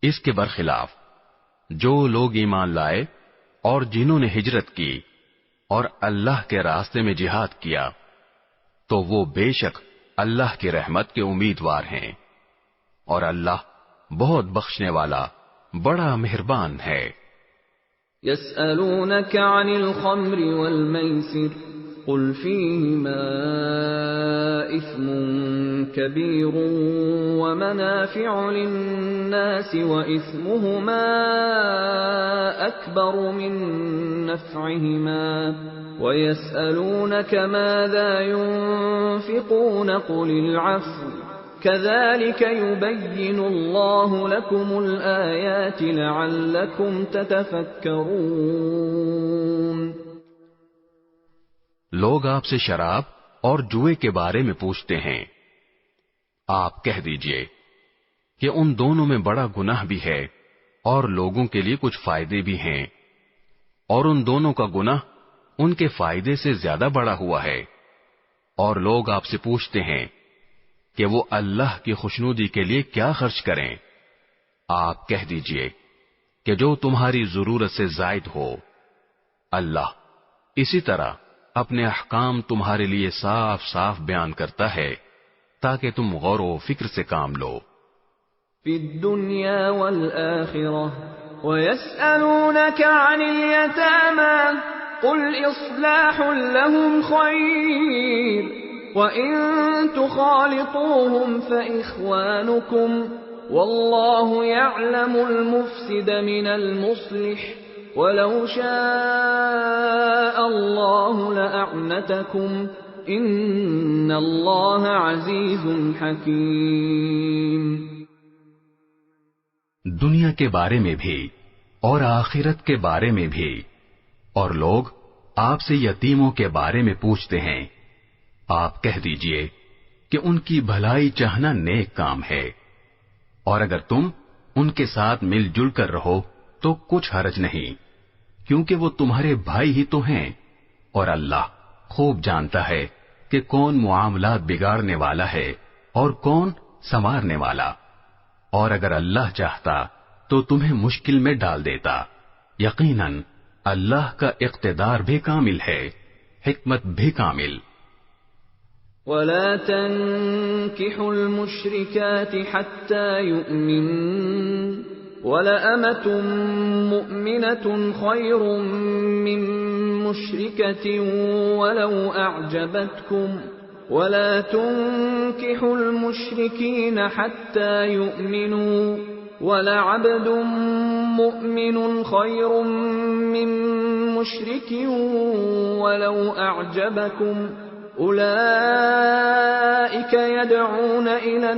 اس کے برخلاف جو لوگ ایمان لائے اور جنہوں نے ہجرت کی اور اللہ کے راستے میں جہاد کیا تو وہ بے شک اللہ کی رحمت کے امیدوار ہیں، اور اللہ بہت بخشنے والا بڑا مہربان ہے۔ یسألونک عن الخمر والمیسر قل فيهما إثم كبير ومنافع للناس وإثمهما أكبر من نفعهما ويسألونك ماذا ينفقون قل العفو كذلك يبين الله لكم الآيات لعلكم تتفكرون۔ لوگ آپ سے شراب اور جوئے کے بارے میں پوچھتے ہیں، آپ کہہ دیجئے کہ ان دونوں میں بڑا گناہ بھی ہے اور لوگوں کے لیے کچھ فائدے بھی ہیں، اور ان دونوں کا گناہ ان کے فائدے سے زیادہ بڑا ہوا ہے، اور لوگ آپ سے پوچھتے ہیں کہ وہ اللہ کی خوشنودی کے لیے کیا خرچ کریں۔ آپ کہہ دیجئے کہ جو تمہاری ضرورت سے زائد ہو، اللہ اسی طرح اپنے احکام تمہارے لیے صاف صاف بیان کرتا ہے تاکہ تم غور و فکر سے کام لو۔ فی الدنیا والآخرہ وَيَسْأَلُونَكَ عَنِ الْيَتَامَى قُلْ إِصْلَاحٌ لَهُمْ خَيْرٌ وَإِن تُخَالِطُوهُمْ فَإِخْوَانُكُمْ وَاللَّهُ يَعْلَمُ الْمُفْسِدَ مِنَ الْمُصْلِحِ وَلَوْ شَاءَ اللَّهُ لَأَعْنَتَكُمْ إِنَّ اللَّهَ عَزِيزٌ حَكِيمٌ۔ دنیا کے بارے میں بھی اور آخرت کے بارے میں بھی، اور لوگ آپ سے یتیموں کے بارے میں پوچھتے ہیں، آپ کہہ دیجئے کہ ان کی بھلائی چاہنا نیک کام ہے، اور اگر تم ان کے ساتھ مل جل کر رہو تو کچھ حرج نہیں، کیونکہ وہ تمہارے بھائی ہی تو ہیں، اور اللہ خوب جانتا ہے کہ کون معاملات بگاڑنے والا ہے اور کون سنوارنے والا، اور اگر اللہ چاہتا تو تمہیں مشکل میں ڈال دیتا، یقیناً اللہ کا اقتدار بھی کامل ہے، حکمت بھی کامل۔ ولا تنكحوا المشركات حتى يؤمنن ولأمة مؤمنة خير من مشركة ولو أعجبتكم ولا تنكحوا المشركين حتى يؤمنوا ولعبد مؤمن خير من مشرك ولو أعجبكم أولئك يدعون إلى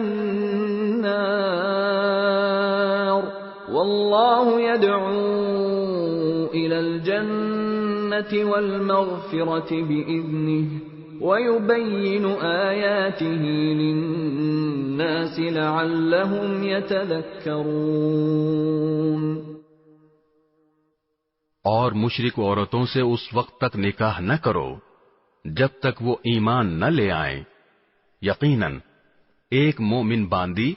النار والله يدعو إلى الجنة والمغفرة بإذنه ويبين آياته للناس لعلهم يتذكرون۔ اور مشرک عورتوں سے اس وقت تک نکاح نہ کرو جب تک وہ ایمان نہ لے آئیں، یقیناً ایک مومن باندی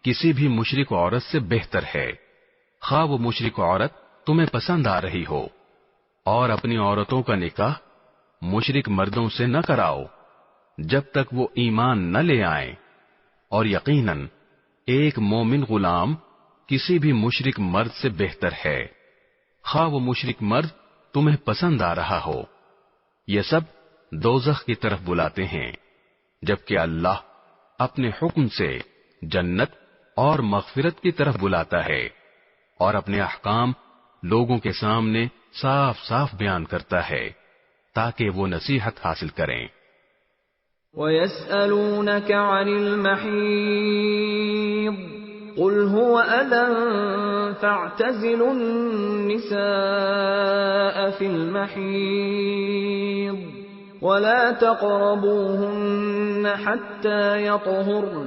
کسی بھی مشرک عورت سے بہتر ہے، خواہ وہ مشرک عورت تمہیں پسند آ رہی ہو، اور اپنی عورتوں کا نکاح مشرک مردوں سے نہ کراؤ جب تک وہ ایمان نہ لے آئیں، اور یقیناً ایک مومن غلام کسی بھی مشرک مرد سے بہتر ہے، خواہ وہ مشرک مرد تمہیں پسند آ رہا ہو۔ یہ سب دوزخ کی طرف بلاتے ہیں، جبکہ اللہ اپنے حکم سے جنت اور مغفرت کی طرف بلاتا ہے، اور اپنے احکام لوگوں کے سامنے صاف صاف بیان کرتا ہے تاکہ وہ نصیحت حاصل کریں۔ وَيَسْأَلُونَكَ عَنِ الْمَحِيضِ قُلْ هُوَ أَذًى فَاعْتَزِلُوا النِّسَاءَ فِي الْمَحِيضِ وَلَا تَقْرَبُوهُنَّ حَتَّى يَطْهُرْنَ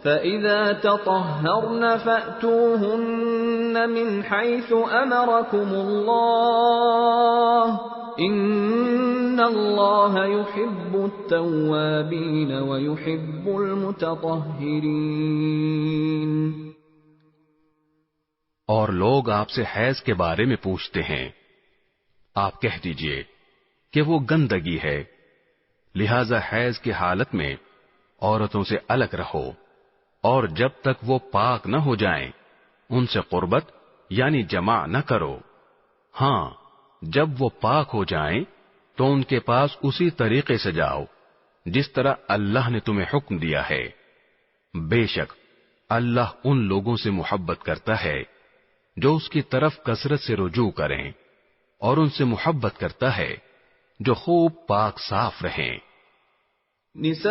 فَإِذَا تَطَهَّرْنَ فَأْتُوهُنَّ مِنْ حَيْثُ أَمَرَكُمُ اللَّهُ إِنَّ اللَّهَ يُحِبُّ التَّوَّابِينَ وَيُحِبُّ الْمُتَطَهِّرِينَ۔ اور لوگ آپ سے حیض کے بارے میں پوچھتے ہیں، آپ کہہ دیجئے کہ وہ گندگی ہے، لہذا حیض کی حالت میں عورتوں سے الگ رہو، اور جب تک وہ پاک نہ ہو جائیں ان سے قربت یعنی جماع نہ کرو، ہاں جب وہ پاک ہو جائیں تو ان کے پاس اسی طریقے سے جاؤ جس طرح اللہ نے تمہیں حکم دیا ہے، بے شک اللہ ان لوگوں سے محبت کرتا ہے جو اس کی طرف کثرت سے رجوع کریں، اور ان سے محبت کرتا ہے جو خوب پاک صاف رہیں۔ نساؤكم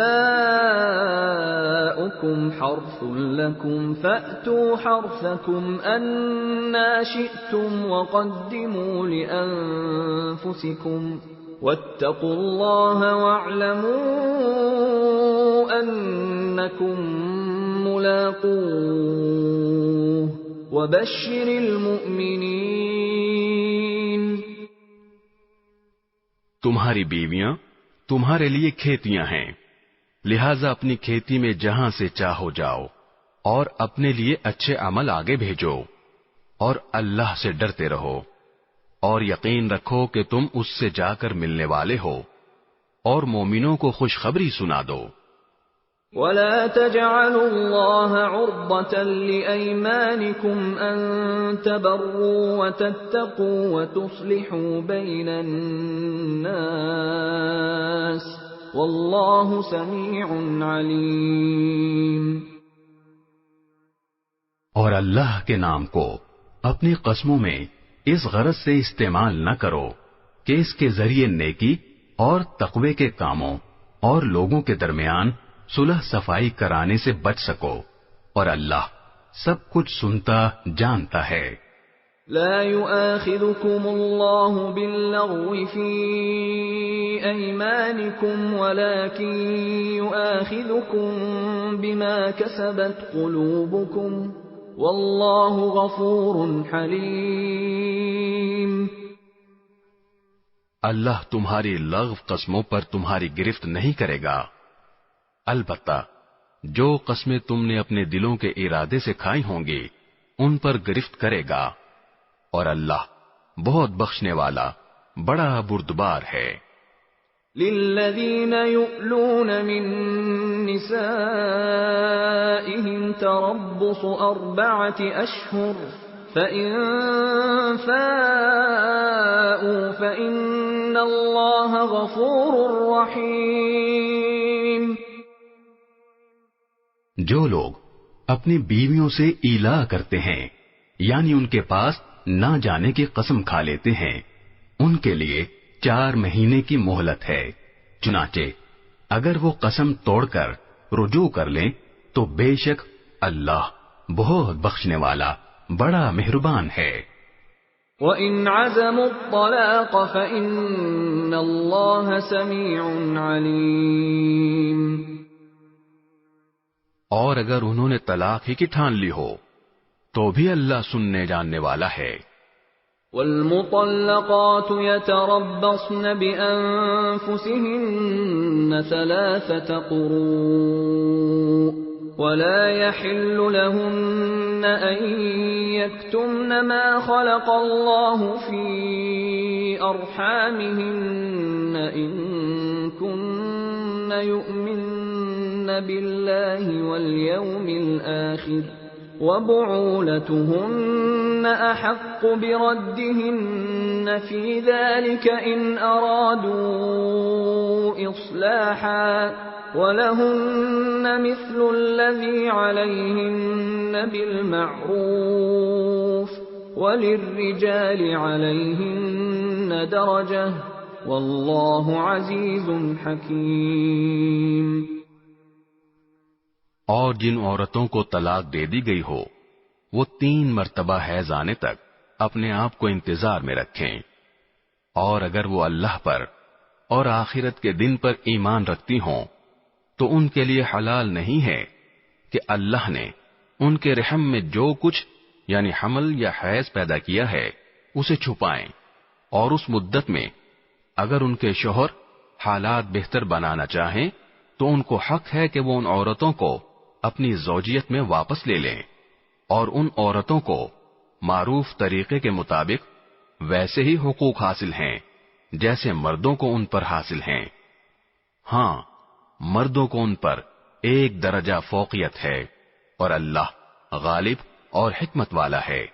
حرث لكم فأتوا حرثكم أنا شئتم وقدموا لأنفسكم واتقوا الله واعلموا أنكم ملاقوه وبشر المؤمنين۔ تمہاری بیویاں تمہارے لیے کھیتیاں ہیں، لہذا اپنی کھیتی میں جہاں سے چاہو جاؤ، اور اپنے لیے اچھے عمل آگے بھیجو، اور اللہ سے ڈرتے رہو، اور یقین رکھو کہ تم اس سے جا کر ملنے والے ہو، اور مومنوں کو خوشخبری سنا دو۔ وَلَا تَجْعَلُوا اللَّهَ عُرْضَةً لِأَيْمَانِكُمْ أَن تَبَرُّوا وَتَتَّقُوا وَتُصْلِحُوا بَيْنَ النَّاسِ وَاللَّهُ سَمِيعٌ عَلِيمٌ۔ اور اللہ کے نام کو اپنی قسموں میں اس غرض سے استعمال نہ کرو کہ اس کے ذریعے نیکی اور تقوی کے کاموں اور لوگوں کے درمیان صلح صفائی کرانے سے بچ سکو، اور اللہ سب کچھ سنتا جانتا ہے۔ لا يؤاخذكم الله باللغو في أيمانكم ولكن يؤاخذكم بما كسبت قلوبكم والله غفور حليم. اللہ تمہاری لغو قسموں پر تمہاری گرفت نہیں کرے گا، البتہ جو قسمیں تم نے اپنے دلوں کے ارادے سے کھائی ہوں گی ان پر گرفت کرے گا، اور اللہ بہت بخشنے والا بڑا بردبار ہے. للذین یؤلون من نسائهم تربص 4 أشهر فإن فاءوا فإن اللہ غفور رحیم. جو لوگ اپنی بیویوں سے ایلا کرتے ہیں یعنی ان کے پاس نہ جانے کی قسم کھا لیتے ہیں، ان کے لیے 4 مہینے کی مہلت ہے. چنانچہ اگر وہ قسم توڑ کر رجوع کر لیں تو بے شک اللہ بہت بخشنے والا بڑا مہربان ہے. وَإِنْ عَزَمُوا الطَّلَاقَ فَإِنَّ اللَّهَ سَمِيعٌ عَلِيمٌ. اور اگر انہوں نے طلاق ہی کی ٹھان لی ہو تو بھی اللہ سننے جاننے والا ہے. والمطلقات يتربصن بأنفسهن 3 قروء ولا يحل لهن أن يكتمن ما خلق الله في أرحامهن إن كن يؤمن بالله واليوم الآخر وبعولتهن أحق بردهن في ذلك إن أرادوا إصلاحا وَلَهُنَّ مِثْلُ الَّذِي عَلَيْهِنَّ بِالْمَعْرُوفِ وَلِلرِّجَالِ عَلَيْهِنَّ دَرَجَةٌ وَاللَّهُ عَزِيزٌ حَكِيمٌ. اور جن عورتوں کو طلاق دے دی گئی ہو وہ 3 مرتبہ حیض آنے تک اپنے آپ کو انتظار میں رکھیں، اور اگر وہ اللہ پر اور آخرت کے دن پر ایمان رکھتی ہوں تو ان کے لیے حلال نہیں ہے کہ اللہ نے ان کے رحم میں جو کچھ یعنی حمل یا حیض پیدا کیا ہے اسے چھپائیں، اور اس مدت میں اگر ان کے شوہر حالات بہتر بنانا چاہیں تو ان کو حق ہے کہ وہ ان عورتوں کو اپنی زوجیت میں واپس لے لیں، اور ان عورتوں کو معروف طریقے کے مطابق ویسے ہی حقوق حاصل ہیں جیسے مردوں کو ان پر حاصل ہیں. ہاں، مردوں کو ان پر 1 درجہ فوقیت ہے، اور اللہ غالب اور حکمت والا ہے.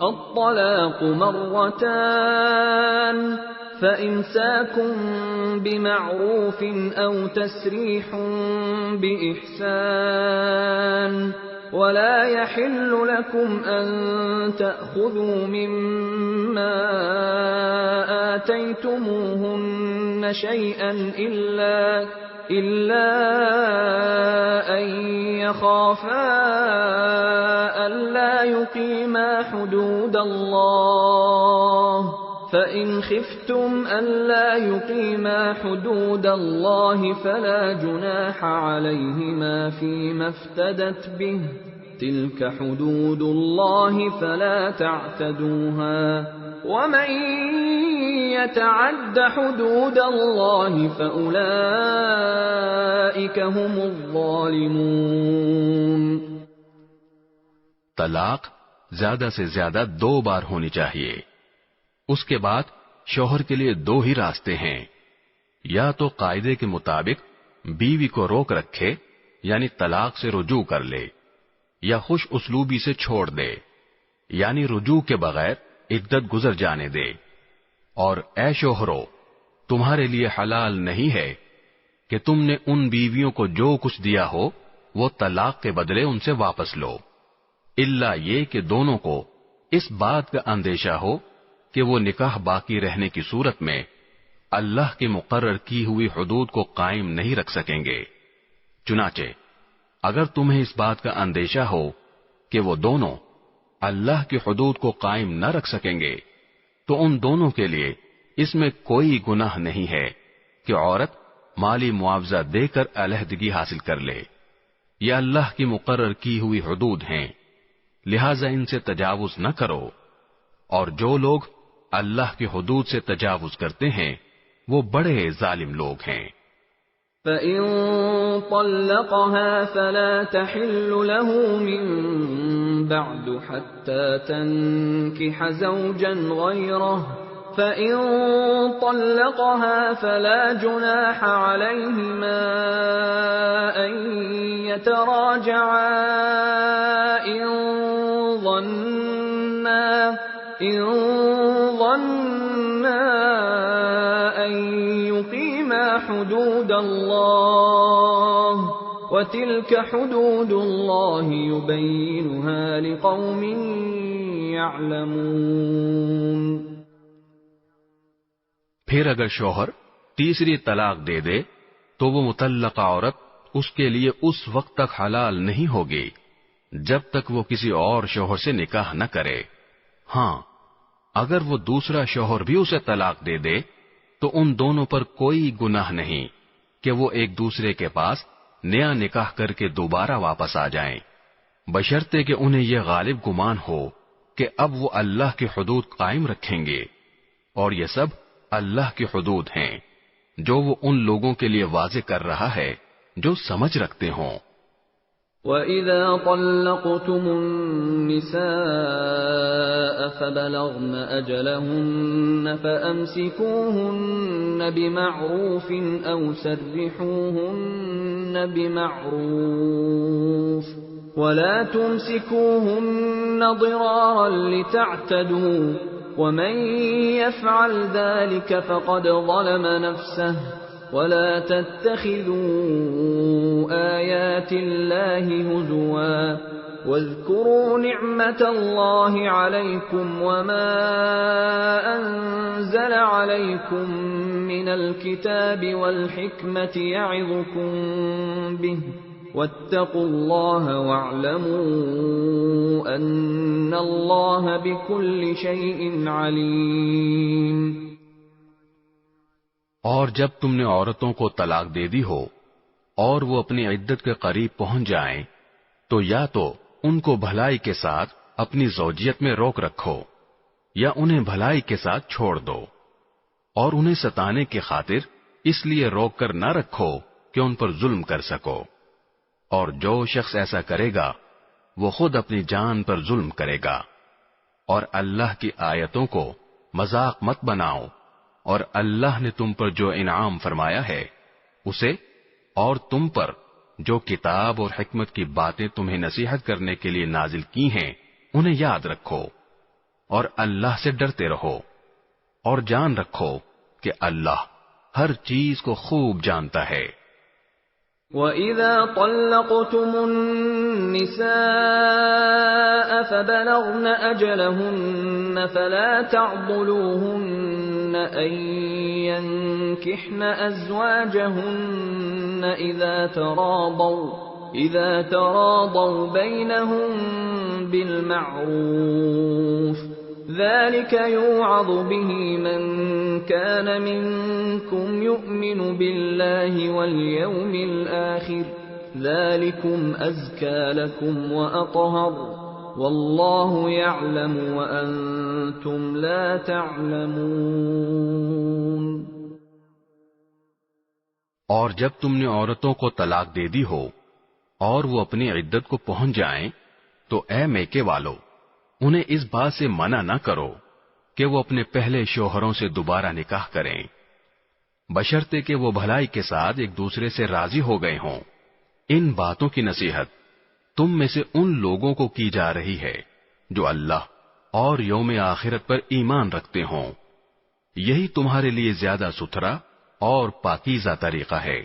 الطلاق مرتان فإمساكٌ بمعروف أو تسريح بإحسان ولا يحل لكم أن تأخذوا مما آتيتموهن شيئا إلا أن يخافا ألا يقيما حدود الله فإن خفتم ألا يقيما حدود الله فلا جناح عليهما فيما افتدت به تلك حدود الله فلا تعتدوها ومن يتعد حدود الله فأولئك هم الظالمون. طلاق زیادہ سے زیادہ 2 بار ہونی چاہیے. اس کے بعد شوہر کے لیے 2 ہی راستے ہیں، یا تو قاعدے کے مطابق بیوی کو روک رکھے یعنی طلاق سے رجوع کر لے، یا خوش اسلوبی سے چھوڑ دے یعنی رجوع کے بغیر عدت گزر جانے دے. اور اے شوہرو، تمہارے لیے حلال نہیں ہے کہ تم نے ان بیویوں کو جو کچھ دیا ہو وہ طلاق کے بدلے ان سے واپس لو، الا یہ کہ دونوں کو اس بات کا اندیشہ ہو کہ وہ نکاح باقی رہنے کی صورت میں اللہ کی مقرر کی ہوئی حدود کو قائم نہیں رکھ سکیں گے. چنانچہ اگر تمہیں اس بات کا اندیشہ ہو کہ وہ دونوں اللہ کی حدود کو قائم نہ رکھ سکیں گے تو ان دونوں کے لیے اس میں کوئی گناہ نہیں ہے کہ عورت مالی معاوضہ دے کر علیحدگی حاصل کر لے. یہ اللہ کی مقرر کی ہوئی حدود ہیں، لہذا ان سے تجاوز نہ کرو. اور جو لوگ اللہ کی حدود سے تجاوز کرتے ہیں وہ بڑے ظالم لوگ ہیں. فَإِن طَلَّقَهَا فَلَا تَحِلُّ لَهُ مِن بَعْدُ حَتَّى تَنكِحَ زَوْجًا غَيْرَهُ فَإِن طَلَّقَهَا فَلَا جُنَاحَ عَلَيْهِمَا أَن يَتَرَاجَعَا إِن ظَنَّا أَن يُقِيمَا حُدُودَ اللَّهِ وَتِلْكَ حُدُودُ اللَّهِ يُبَيِّنُهَا لِقَوْمٍ يَعْلَمُونَ. پھر اگر شوہر تیسری طلاق دے دے تو وہ مطلقہ عورت اس کے لیے اس وقت تک حلال نہیں ہوگی جب تک وہ کسی اور شوہر سے نکاح نہ کرے. ہاں اگر وہ دوسرا شوہر بھی اسے طلاق دے دے تو ان دونوں پر کوئی گناہ نہیں کہ وہ ایک دوسرے کے پاس نیا نکاح کر کے دوبارہ واپس آ جائیں، بشرطے کہ انہیں یہ غالب گمان ہو کہ اب وہ اللہ کی حدود قائم رکھیں گے. اور یہ سب اللہ کی حدود ہیں جو وہ ان لوگوں کے لیے واضح کر رہا ہے جو سمجھ رکھتے ہوں. وَإِذَا طَلَّقْتُمُ النِّسَاءَ فَبَلَغْنَ أَجَلَهُنَّ فَأَمْسِكُوهُنَّ بِمَعْرُوفٍ أَوْ سَرِّحُوهُنَّ بِمَعْرُوفٍ وَلَا تُمْسِكُوهُنَّ ضِرَارًا لِتَعْتَدُوا وَمَن يَفْعَلْ ذَلِكَ فَقَدْ ظَلَمَ نَفْسَهُ وَلَا تَتَّخِذُوا آيَاتِ اللَّهِ هُزُوًا وَاذْكُرُوا نِعْمَةَ اللَّهِ عَلَيْكُمْ وَمَا أَنزَلَ عَلَيْكُم مِّنَ الْكِتَابِ وَالْحِكْمَةِ يَعِظُكُم بِهِ وَاتَّقُوا اللَّهَ وَاعْلَمُوا أَنَّ اللَّهَ بِكُلِّ شَيْءٍ عَلِيمٌ. اور جب تم نے عورتوں کو طلاق دے دی ہو اور وہ اپنی عدت کے قریب پہنچ جائیں تو یا تو ان کو بھلائی کے ساتھ اپنی زوجیت میں روک رکھو یا انہیں بھلائی کے ساتھ چھوڑ دو، اور انہیں ستانے کی خاطر اس لیے روک کر نہ رکھو کہ ان پر ظلم کر سکو. اور جو شخص ایسا کرے گا وہ خود اپنی جان پر ظلم کرے گا. اور اللہ کی آیتوں کو مذاق مت بناؤ، اور اللہ نے تم پر جو انعام فرمایا ہے اسے اور تم پر جو کتاب اور حکمت کی باتیں تمہیں نصیحت کرنے کے لیے نازل کی ہیں انہیں یاد رکھو، اور اللہ سے ڈرتے رہو، اور جان رکھو کہ اللہ ہر چیز کو خوب جانتا ہے. وَإِذَا طَلَّقْتُمُ النِّسَاءَ فَبَلَغْنَ أَجَلَهُنَّ فَلَا تَعْضُلُوهُنَّ أَن يَنكِحْنَ أَزْوَاجَهُنَّ إِذَا تَرَاضَوْا بَيْنَهُم بِالْمَعْرُوفِ ذَلِكَ يُوعَظُ بِهِ مَن كَانَ مِنكُمْ يُؤْمِنُ بِاللَّهِ وَالْيَوْمِ الْآخِرِ ذَلِكُمْ أَزْكَى لَكُمْ وَأَطْهَرُ وَاللَّهُ يَعْلَمُ وَأَنتُمْ لَا تَعْلَمُونَ. اور جب تم نے عورتوں کو طلاق دے دی ہو اور وہ اپنی عدت کو پہنچ جائیں تو اے میکے والو انہیں اس بات سے منع نہ کرو کہ وہ اپنے پہلے شوہروں سے دوبارہ نکاح کریں، بشرطے کہ وہ بھلائی کے ساتھ ایک دوسرے سے راضی ہو گئے ہوں. ان باتوں کی نصیحت تم میں سے ان لوگوں کو کی جا رہی ہے جو اللہ اور یوم آخرت پر ایمان رکھتے ہوں. یہی تمہارے لیے زیادہ ستھرا اور پاکیزہ طریقہ ہے.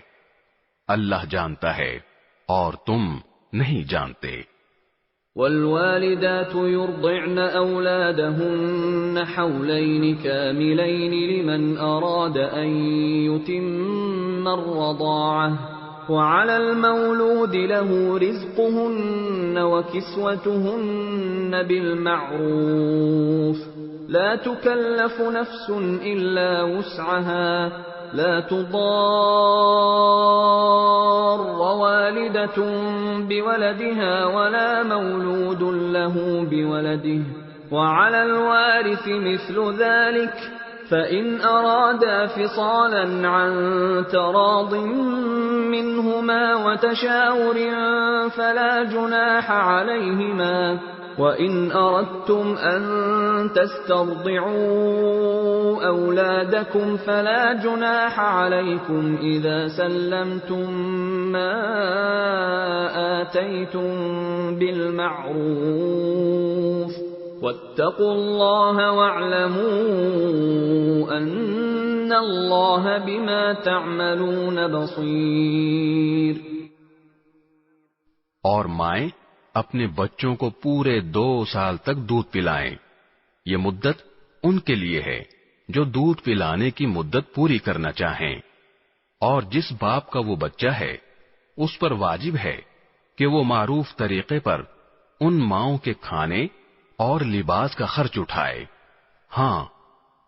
اللہ جانتا ہے اور تم نہیں جانتے. والوالدات يرضعن أولادهن حولين كاملين لمن أراد أن يتم الرضاعة وعلى المولود له رزقهن وكسوتهن بالمعروف لا تكلف نفس إلا وسعها لا تضار والدة بولدها ولا مولود له بولده وعلى الوارث مثل ذلك فإن أرادا فصالا عن تراض منهما وتشاور فلا جناح عليهما وإن أردتم أن تسترضعوا أولادكم فلا جناح عليكم إذا سلمتم ما آتيتم بالمعروف واتقوا الله واعلموا أن الله بما تعملون بصير. اور مائیں اپنے بچوں کو پورے 2 سال تک دودھ پلائیں. یہ مدت ان کے لیے ہے جو دودھ پلانے کی مدت پوری کرنا چاہیں. اور جس باپ کا وہ بچہ ہے اس پر واجب ہے کہ وہ معروف طریقے پر ان ماؤں کے کھانے اور لباس کا خرچ اٹھائے. ہاں،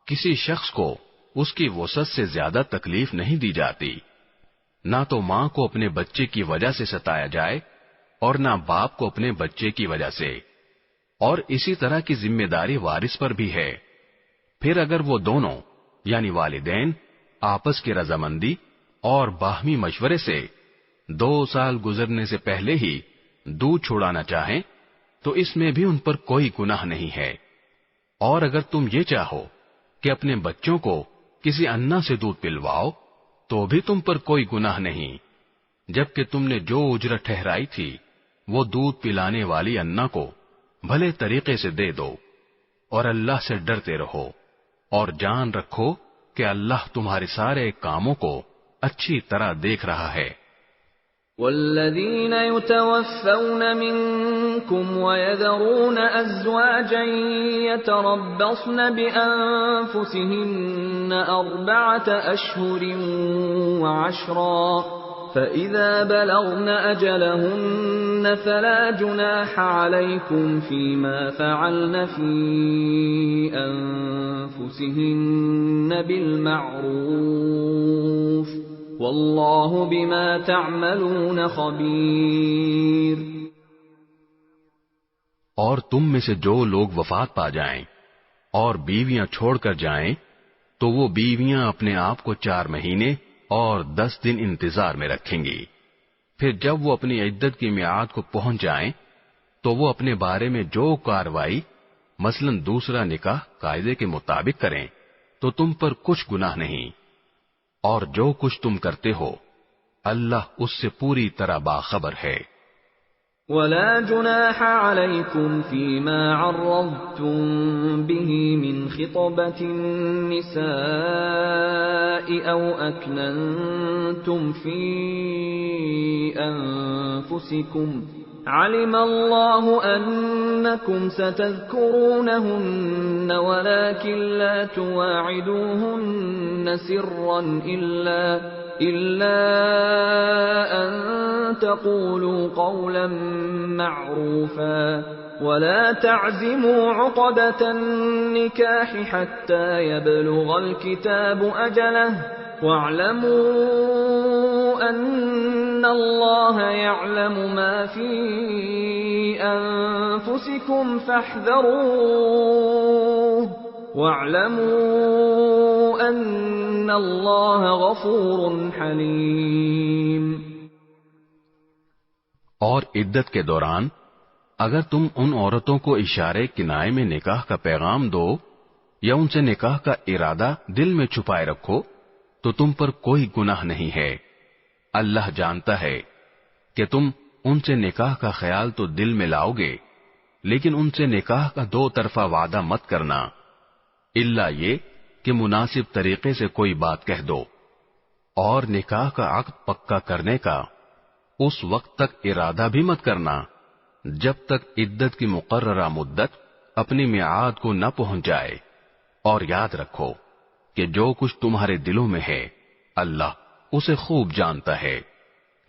کسی شخص کو اس کی وسعت سے زیادہ تکلیف نہیں دی جاتی. نہ تو ماں کو اپنے بچے کی وجہ سے ستایا جائے اور نہ باپ کو اپنے بچے کی وجہ سے. اور اسی طرح کی ذمہ داری وارث پر بھی ہے. پھر اگر وہ دونوں یعنی والدین آپس کی رضامندی اور باہمی مشورے سے 2 سال گزرنے سے پہلے ہی دودھ چھوڑانا چاہیں تو اس میں بھی ان پر کوئی گناہ نہیں ہے. اور اگر تم یہ چاہو کہ اپنے بچوں کو کسی انا سے دودھ پلواؤ تو بھی تم پر کوئی گناہ نہیں، جبکہ تم نے جو اجرت ٹھہرائی تھی وہ دودھ پلانے والی انا کو بھلے طریقے سے دے دو. اور اللہ سے ڈرتے رہو اور جان رکھو کہ اللہ تمہارے سارے کاموں کو اچھی طرح دیکھ رہا ہے. والذين يتوفون منكم ويذرون أزواجا يتربصن بأنفسهن 4 أشهر و10 فإذا بلغن أجلهن فلا جناح عليكم فيما فعلن في أنفسهن بالمعروف واللہ بما تعملون خبیر. اور تم میں سے جو لوگ وفات پا جائیں اور بیویاں چھوڑ کر جائیں تو وہ بیویاں اپنے آپ کو 4 مہینے اور 10 دن انتظار میں رکھیں گی. پھر جب وہ اپنی عدت کی میعاد کو پہنچ جائیں تو وہ اپنے بارے میں جو کارروائی مثلا دوسرا نکاح قاعدے کے مطابق کریں تو تم پر کچھ گناہ نہیں. اور جو کچھ تم کرتے ہو اللہ اس سے پوری طرح باخبر ہے. ولا جناح عليكم فيما عرضتم به من خطبة النساء أو أكننتم في أنفسكم علم الله أنكم ستذكرونهن ولكن لا تواعدوهن سرا إلا أن تقولوا قولا معروفا ولا تعزموا عقدة النكاح حتى يبلغ الكتاب أجله واعلموا أن الله يعلم ما في أنفسكم فاحذروه واعلموا أن الله غفور حليم. اور عدت کے دوران اگر تم ان عورتوں کو اشارے کنائے میں نکاح کا پیغام دو یا ان سے نکاح کا ارادہ دل میں چھپائے رکھو تو تم پر کوئی گناہ نہیں ہے. اللہ جانتا ہے کہ تم ان سے نکاح کا خیال تو دل میں لاؤ گے لیکن ان سے نکاح کا 2 طرفہ وعدہ مت کرنا الا یہ کہ مناسب طریقے سے کوئی بات کہہ دو. اور نکاح کا عقد پکا کرنے کا اس وقت تک ارادہ بھی مت کرنا جب تک عدت کی مقررہ مدت اپنی میعاد کو نہ پہنچ جائے. اور یاد رکھو کہ جو کچھ تمہارے دلوں میں ہے اللہ اسے خوب جانتا ہے.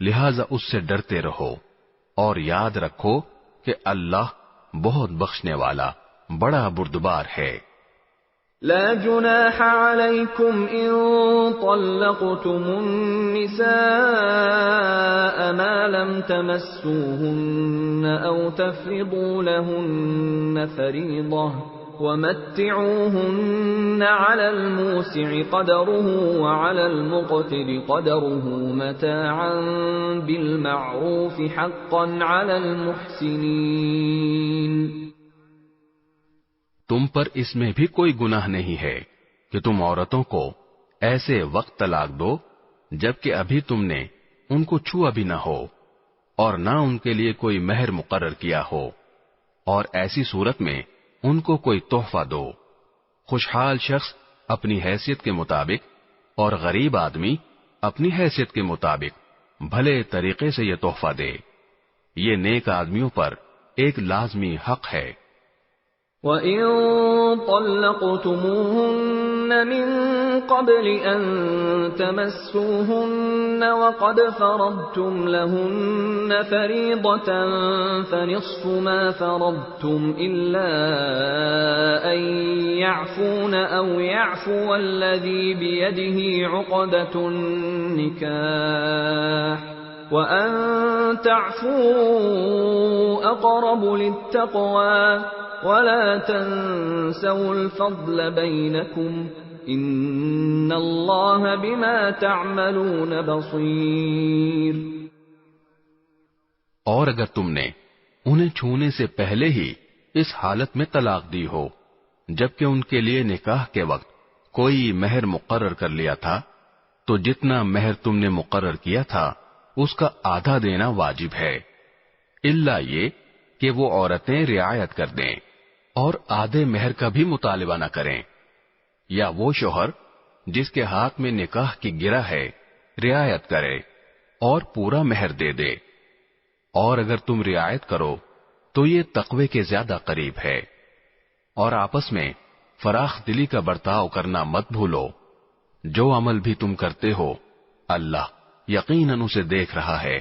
لہذا اس سے ڈرتے رہو اور یاد رکھو کہ اللہ بہت بخشنے والا بڑا بردبار ہے۔ لا جناح عليكم إن طلقتم النساء ما لم تمسوهن أو تفرضوا لهن فريضة ومتعوهن على الموسع قدره وعلى المقتر قدره متاعا بالمعروف حقا على المحسنين۔ تم پر اس میں بھی کوئی گناہ نہیں ہے کہ تم عورتوں کو ایسے وقت طلاق دو جبکہ ابھی تم نے ان کو چھوا بھی نہ ہو اور نہ ان کے لیے کوئی مہر مقرر کیا ہو، اور ایسی صورت میں ان کو کوئی تحفہ دو۔ خوشحال شخص اپنی حیثیت کے مطابق اور غریب آدمی اپنی حیثیت کے مطابق بھلے طریقے سے یہ تحفہ دے، یہ نیک آدمیوں پر ایک لازمی حق ہے۔ وَإِن طَلَّقْتُمُوهُنَّ مِن قَبْلِ أَن تَمَسُّوهُنَّ وَقَدْ فَرَضْتُمْ لَهُنَّ فَرِيضَةً فَنِصْفُ مَا فَرَضْتُمْ إِلَّا أَن يَعْفُونَ أَوْ يَعْفُوَ الَّذِي بِيَدِهِ عُقْدَةُ النِّكَاحِ وَأَن تَعْفُوا أَقْرَبُ لِلتَّقْوَى وَلَا تَنسَوْا الْفَضْلَ بَيْنَكُمْ إِنَّ اللَّهَ بِمَا تَعْمَلُونَ بَصِيرٌ۔ اور اگر تم نے انہیں چھونے سے پہلے ہی اس حالت میں طلاق دی ہو جبکہ ان کے لیے نکاح کے وقت کوئی مہر مقرر کر لیا تھا، تو جتنا مہر تم نے مقرر کیا تھا اس کا آدھا دینا واجب ہے، الا یہ کہ وہ عورتیں رعایت کر دیں اور آدھے مہر کا بھی مطالبہ نہ کریں، یا وہ شوہر جس کے ہاتھ میں نکاح کی گرہ ہے رعایت کرے اور پورا مہر دے دے، اور اگر تم رعایت کرو تو یہ تقوی کے زیادہ قریب ہے، اور آپس میں فراخ دلی کا برتاؤ کرنا مت بھولو، جو عمل بھی تم کرتے ہو اللہ یقیناً اسے دیکھ رہا ہے۔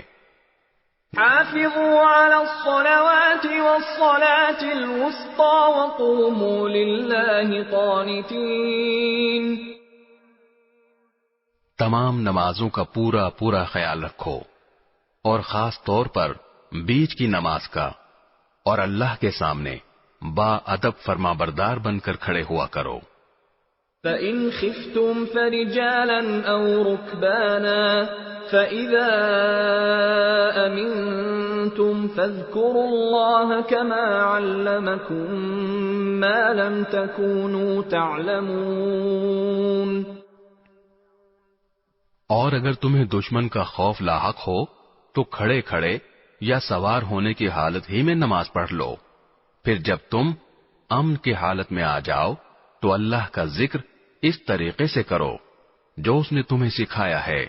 حافظوا على الصلوات والصلاة الوسطى وقوموا لله قانتين۔ تمام نمازوں کا پورا پورا خیال رکھو، اور خاص طور پر بیچ کی نماز کا، اور اللہ کے سامنے با ادب فرما بردار بن کر کھڑے ہوا کرو۔ فَإِنْ خِفْتُمْ فَرِجَالًا أَوْ رُكْبَانًا فَإِذَا أَمِنْتُمْ فَاذْكُرُوا اللَّهَ كَمَا عَلَّمَكُمْ مَا لَمْ تَكُونُوا تَعْلَمُونَ۔ اور اگر تمہیں دشمن کا خوف لاحق ہو تو کھڑے کھڑے یا سوار ہونے کی حالت ہی میں نماز پڑھ لو، پھر جب تم امن کی حالت میں آ جاؤ تو اللہ کا ذکر اس طریقے سے کرو جو اس نے تمہیں سکھایا ہے،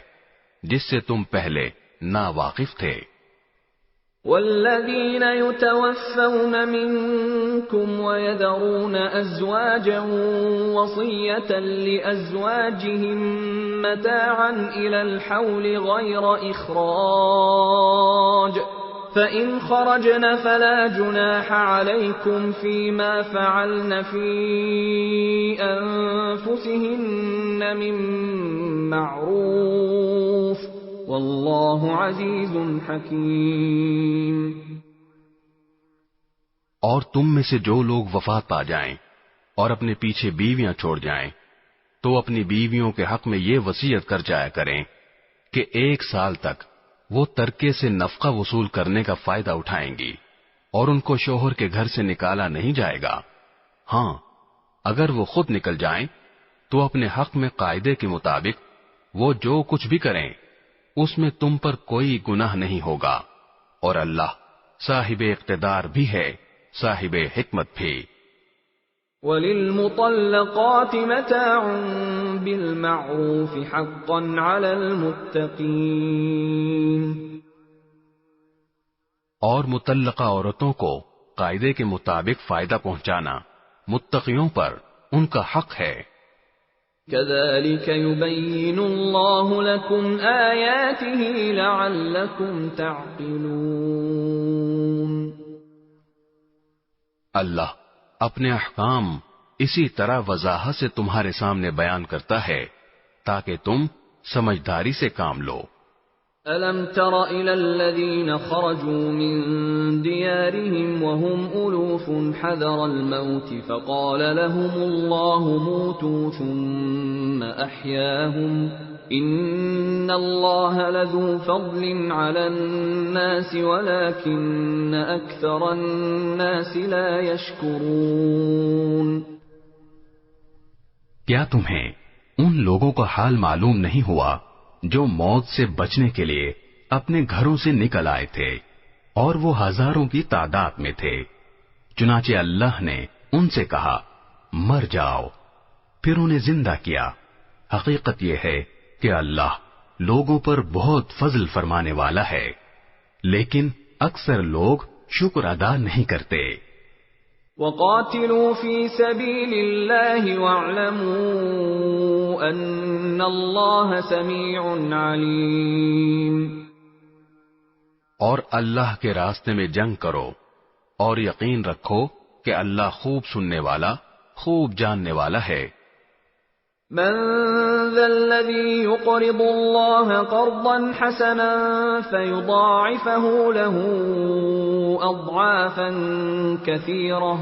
جس سے تم پہلے ناواقف تھے۔ والذین یتوفون منکم ویذرون ازواجا وصیة لازواجهم متاعا الى الحول غیر اخراج فإن خرجن فلا جناح عليكم فيما فعلن في أنفسهن من معروف والله عزيز حكيم۔ اور تم میں سے جو لوگ وفات پا جائیں اور اپنے پیچھے بیویاں چھوڑ جائیں تو اپنی بیویوں کے حق میں یہ وصیت کر جایا کریں کہ 1 سال تک وہ ترکے سے نفقہ وصول کرنے کا فائدہ اٹھائیں گی اور ان کو شوہر کے گھر سے نکالا نہیں جائے گا۔ ہاں، اگر وہ خود نکل جائیں تو اپنے حق میں قاعدے کے مطابق وہ جو کچھ بھی کریں اس میں تم پر کوئی گناہ نہیں ہوگا، اور اللہ صاحب اقتدار بھی ہے، صاحب حکمت بھی۔ وَلِلْمُطَلَّقَاتِ مَتَاعٌ بِالْمَعْرُوفِ حَقًّا عَلَى الْمُتَّقِينَ۔ اور مطلقہ عورتوں کو قاعدے کے مطابق فائدہ پہنچانا متقیوں پر ان کا حق ہے۔ كذلك يبين الله لكم آياته لعلكم تعقلون۔ اللہ اپنے احکام اسی طرح وضاحت سے تمہارے سامنے بیان کرتا ہے تاکہ تم سمجھداری سے کام لو۔ أَلَمْ تَرَ إِلَى الَّذِينَ خَرَجُوا مِن دِيَارِهِمْ وَهُمْ أُلُوفٌ حَذَرَ الْمَوْتِ فَقَالَ لَهُمُ اللَّهُ مُوتُوا ثُمَّ أَحْيَاهُمْ إِنَّ اللَّهَ لَذُو فَضْلٍ عَلَى النَّاسِ وَلَكِنَّ أَكْثَرَ النَّاسِ لَا يَشْكُرُونَ۔ کیا تمہیں ان لوگوں کا حال معلوم نہیں ہوا جو موت سے بچنے کے لیے اپنے گھروں سے نکل آئے تھے اور وہ ہزاروں کی تعداد میں تھے؟ چنانچہ اللہ نے ان سے کہا مر جاؤ، پھر انہیں زندہ کیا۔ حقیقت یہ ہے کہ اللہ لوگوں پر بہت فضل فرمانے والا ہے، لیکن اکثر لوگ شکر ادا نہیں کرتے۔ وَقَاتِلُوا فِي سَبِيلِ اللَّهِ وَاعْلَمُوا أَنَّ اللَّهَ سَمِيعٌ عَلِيمٌ۔ اور اللہ کے راستے میں جنگ کرو اور یقین رکھو کہ اللہ خوب سننے والا، خوب جاننے والا ہے۔ من ذا الذي يقرض الله قرضا حسنا فيضاعفه له أضعافا كثيرة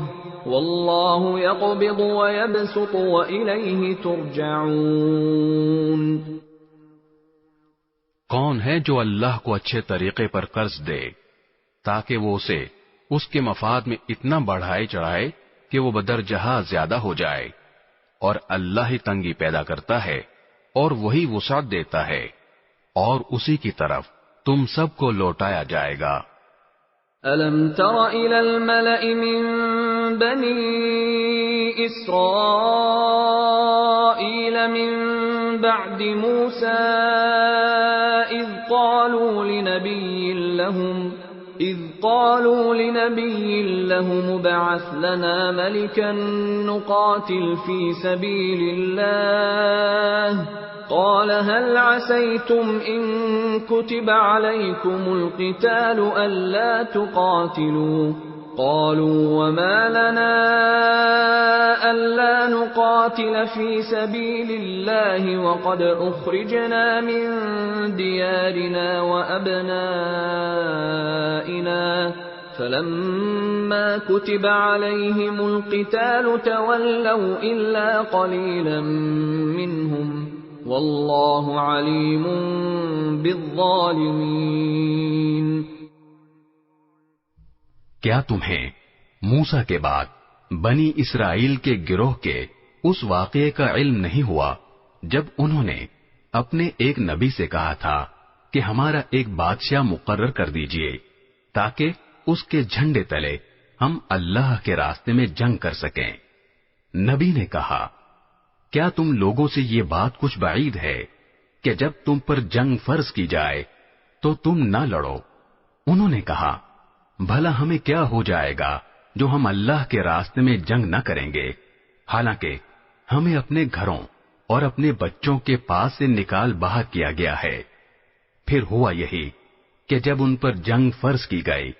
والله يقبض ويبسط وإليه ترجعون۔ کون ہے جو اللہ کو اچھے طریقے پر قرض دے تاکہ وہ اسے اس کے مفاد میں اتنا بڑھائے چڑھائے کہ وہ بدرجہ زیادہ ہو جائے، اور اللہ ہی تنگی پیدا کرتا ہے اور وہی وسعت دیتا ہے، اور اسی کی طرف تم سب کو لوٹایا جائے گا۔ أَلَمْ تَرَ إِلَى الْمَلَإِ مِن بَنِي إِسْرَائِيلَ مِن بَعْدِ مُوسَىٰ إِذْ قَالُوا لِنَبِيٍّ لَّهُمُ ابْعَثْ لَنَا مَلِكًا نُّقَاتِلْ فِي سَبِيلِ اللَّهِ قَالَ هَلْ عَسَيْتُمْ إِن كُتِبَ عَلَيْكُمُ الْقِتَالُ أَلَّا تُقَاتِلُوا قَالُوا وَمَا لَنَا أَلَّا نُقَاتِلَ فِي سَبِيلِ اللَّهِ وَقَدْ أُخْرِجْنَا مِن دِيَارِنَا وَأَبْنَائِنَا فَلَمَّا كُتِبَ عَلَيْهِمُ الْقِتَالُ تَوَلَّوْا إِلَّا قَلِيلًا مِّنْهُمْ وَاللَّهُ عَلِيمٌ بِالظَّالِمِينَ۔ کیا تمہیں موسیٰ کے بعد بنی اسرائیل کے گروہ کے اس واقعے کا علم نہیں ہوا جب انہوں نے اپنے ایک نبی سے کہا تھا کہ ہمارا ایک بادشاہ مقرر کر دیجئے تاکہ اس کے جھنڈے تلے ہم اللہ کے راستے میں جنگ کر سکیں؟ نبی نے کہا کیا تم لوگوں سے یہ بات کچھ بعید ہے کہ جب تم پر جنگ فرض کی جائے تو تم نہ لڑو؟ انہوں نے کہا بھلا ہمیں کیا ہو جائے گا جو ہم اللہ کے راستے میں جنگ نہ کریں گے، حالانکہ ہمیں اپنے گھروں اور اپنے بچوں کے پاس سے نکال باہر کیا گیا ہے۔ پھر ہوا یہی کہ جب ان پر جنگ فرض کی گئی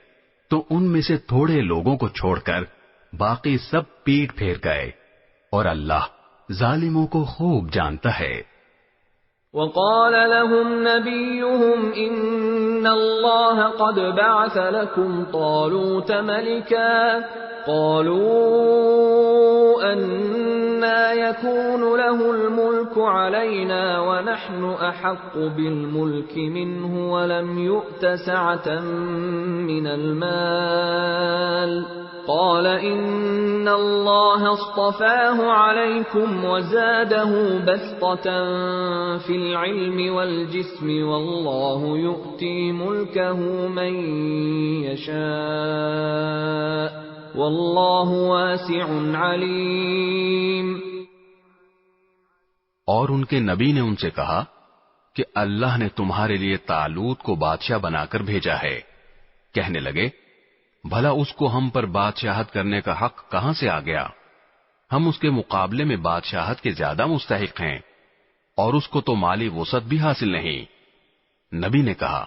تو ان میں سے تھوڑے لوگوں کو چھوڑ کر باقی سب پیٹ پھیر گئے، اور اللہ ظالموں کو خوب جانتا ہے۔ وقال لهم نبيهم إن الله قد بعث لكم طالوت ملكا قالوا أنى يكون له الملك علينا ونحن أحق بالملك منه ولم يؤت سعة من المال قال إن الله اصطفاه عليكم وزاده بسطة في العلم والجسم والله يؤتي ملكه من يشاء واللہ واسع علیم۔ اور ان کے نبی نے ان سے کہا کہ اللہ نے تمہارے لیے طالوت کو بادشاہ بنا کر بھیجا ہے۔ کہنے لگے بھلا اس کو ہم پر بادشاہت کرنے کا حق کہاں سے آ گیا؟ ہم اس کے مقابلے میں بادشاہت کے زیادہ مستحق ہیں اور اس کو تو مالی وسعت بھی حاصل نہیں۔ نبی نے کہا،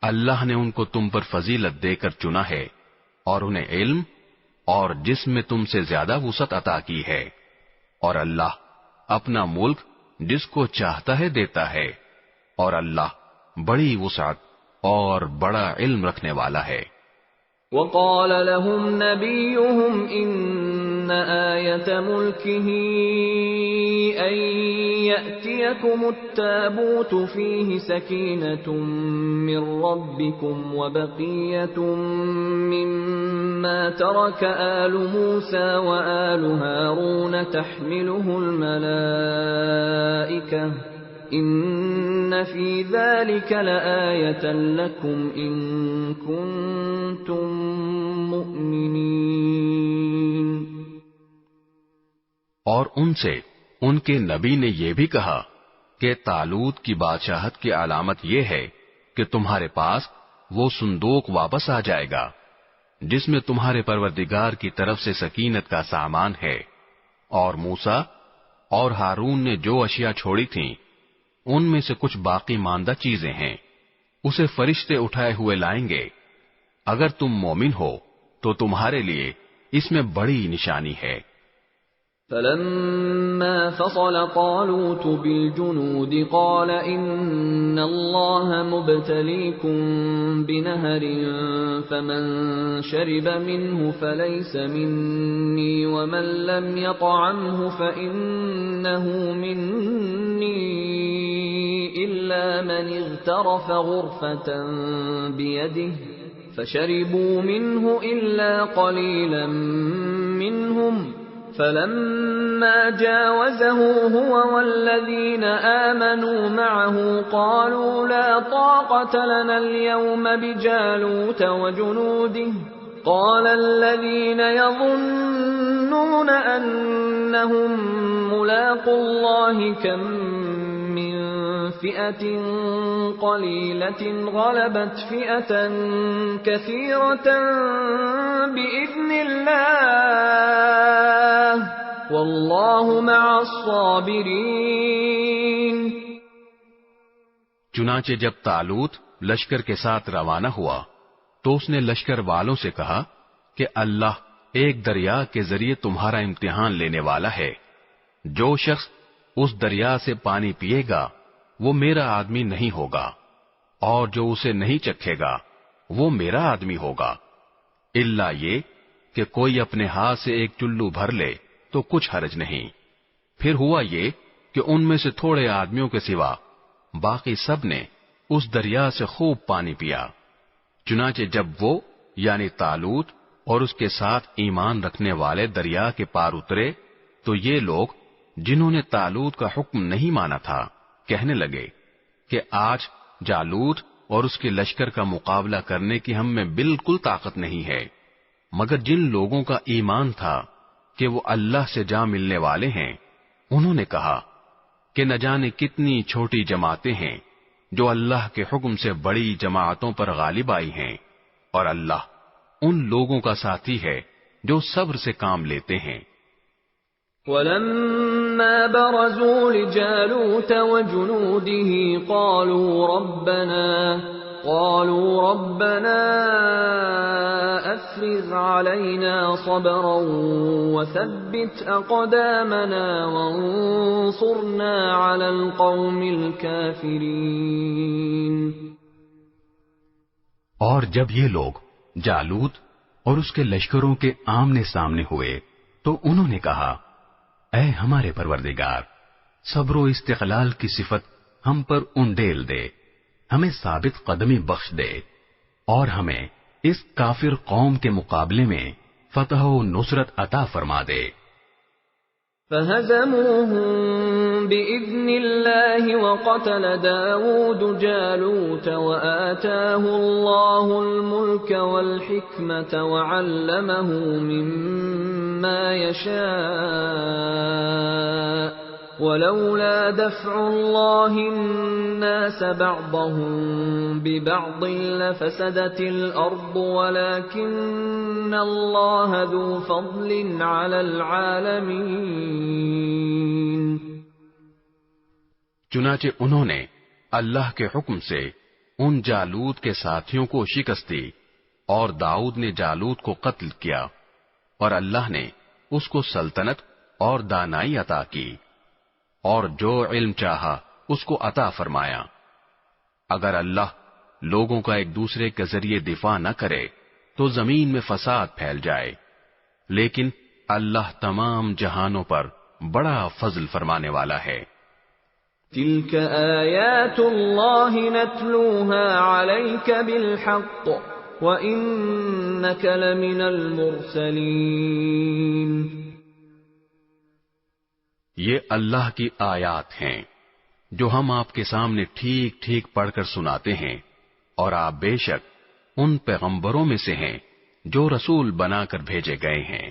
اللہ نے ان کو تم پر فضیلت دے کر چنا ہے اور انہیں علم اور جسم میں تم سے زیادہ وسعت عطا کی ہے، اور اللہ اپنا ملک جس کو چاہتا ہے دیتا ہے، اور اللہ بڑی وسعت اور بڑا علم رکھنے والا ہے۔ وقال لهم نبيهم إن آية ملكه أن يأتيكم التابوت فيه سكينة من ربكم وبقية مما ترك آل موسى وآل هارون تحمله الملائكة ان فی ذلک لآیۃ لکم ان کنتم مؤمنین۔ اور ان سے ان کے نبی نے یہ بھی کہا کہ طالوت کی بادشاہت کی علامت یہ ہے کہ تمہارے پاس وہ صندوق واپس آ جائے گا جس میں تمہارے پروردگار کی طرف سے سکینت کا سامان ہے، اور موسیٰ اور ہارون نے جو اشیاء چھوڑی تھیں ان میں سے کچھ باقی ماندہ چیزیں ہیں، اسے فرشتے اٹھائے ہوئے لائیں گے۔ اگر تم مومن ہو تو تمہارے لیے اس میں بڑی نشانی ہے۔ فلما فصل طالوت بالجنود قال ان اللہ مبتلیکم بنہر فمن شرب منه فلیس منی ومن لم یطعمه فإنه منی إلا من اغترف غرفة بيده فشربوا منه إلا قليلا منهم فلما جاوزه هو والذين آمنوا معه قالوا لا طاقة لنا اليوم بجالوت وجنوده قال الذين يظنون أنهم ملاقو الله كم من فئة قليلة غلبت فئة كثيرة بإذن الله والله مع الصابرين۔ چنانچہ جب طالوت لشکر کے ساتھ روانہ ہوا تو اس نے لشکر والوں سے کہا کہ اللہ ایک دریا کے ذریعے تمہارا امتحان لینے والا ہے، جو شخص اس دریا سے پانی پیے گا وہ میرا آدمی نہیں ہوگا، اور جو اسے نہیں چکھے گا وہ میرا آدمی ہوگا، الا یہ کہ کوئی اپنے ہاتھ سے ایک چلو بھر لے تو کچھ حرج نہیں۔ پھر ہوا یہ کہ ان میں سے تھوڑے آدمیوں کے سوا باقی سب نے اس دریا سے خوب پانی پیا۔ چنانچہ جب وہ یعنی طالوت اور اس کے ساتھ ایمان رکھنے والے دریا کے پار اترے تو یہ لوگ جنہوں نے طالوت کا حکم نہیں مانا تھا کہنے لگے کہ آج جالوت اور اس کے لشکر کا مقابلہ کرنے کی ہم میں بالکل طاقت نہیں ہے، مگر جن لوگوں کا ایمان تھا کہ وہ اللہ سے جا ملنے والے ہیں انہوں نے کہا کہ نہ جانے کتنی چھوٹی جماعتیں ہیں جو اللہ کے حکم سے بڑی جماعتوں پر غالب آئی ہیں، اور اللہ ان لوگوں کا ساتھی ہے جو صبر سے کام لیتے ہیں۔ وَلَمَّا بَرَزُوا لِجَالُوتَ وَجُنُودِهِ قَالُوا رَبَّنَا أَفْرِغْ عَلَيْنَا صَبْرًا وَثَبِّتْ أَقْدَامَنَا وَانصُرْنَا عَلَى الْقَوْمِ الْكَافِرِينَ۔ اور جب یہ لوگ جالوت اور اس کے لشکروں کے آمنے سامنے ہوئے تو انہوں نے کہا، اے ہمارے پروردگار، صبر و استقلال کی صفت ہم پر انڈیل دے، ہمیں ثابت قدمی بخش دے، اور ہمیں اس کافر قوم کے مقابلے میں فتح و نصرت عطا فرما دے۔ فَهَزَمُوهُم بِإِذْنِ اللَّهِ وَقَتَلَ دَاوُودُ جَالُوتَ وَآتَاهُ اللَّهُ الْمُلْكَ وَالْحِكْمَةَ وَعَلَّمَهُ مِمَّا يَشَاءُ ولولا دفع الله الناس بعضهم ببعض لفسدت الأرض ولكن الله ذو فضل على العالمين. چنانچہ انہوں نے اللہ کے حکم سے ان جالوت کے ساتھیوں کو شکست دی اور داؤد نے جالوت کو قتل کیا اور اللہ نے اس کو سلطنت اور دانائی عطا کی اور جو علم چاہا اس کو عطا فرمایا. اگر اللہ لوگوں کا ایک دوسرے کے ذریعے دفاع نہ کرے تو زمین میں فساد پھیل جائے، لیکن اللہ تمام جہانوں پر بڑا فضل فرمانے والا ہے. تلك آیات اللہ نتلوها علیک بالحق وإنک لمن المرسلین. یہ اللہ کی آیات ہیں جو ہم آپ کے سامنے ٹھیک ٹھیک پڑھ کر سناتے ہیں، اور آپ بے شک ان پیغمبروں میں سے ہیں جو رسول بنا کر بھیجے گئے ہیں.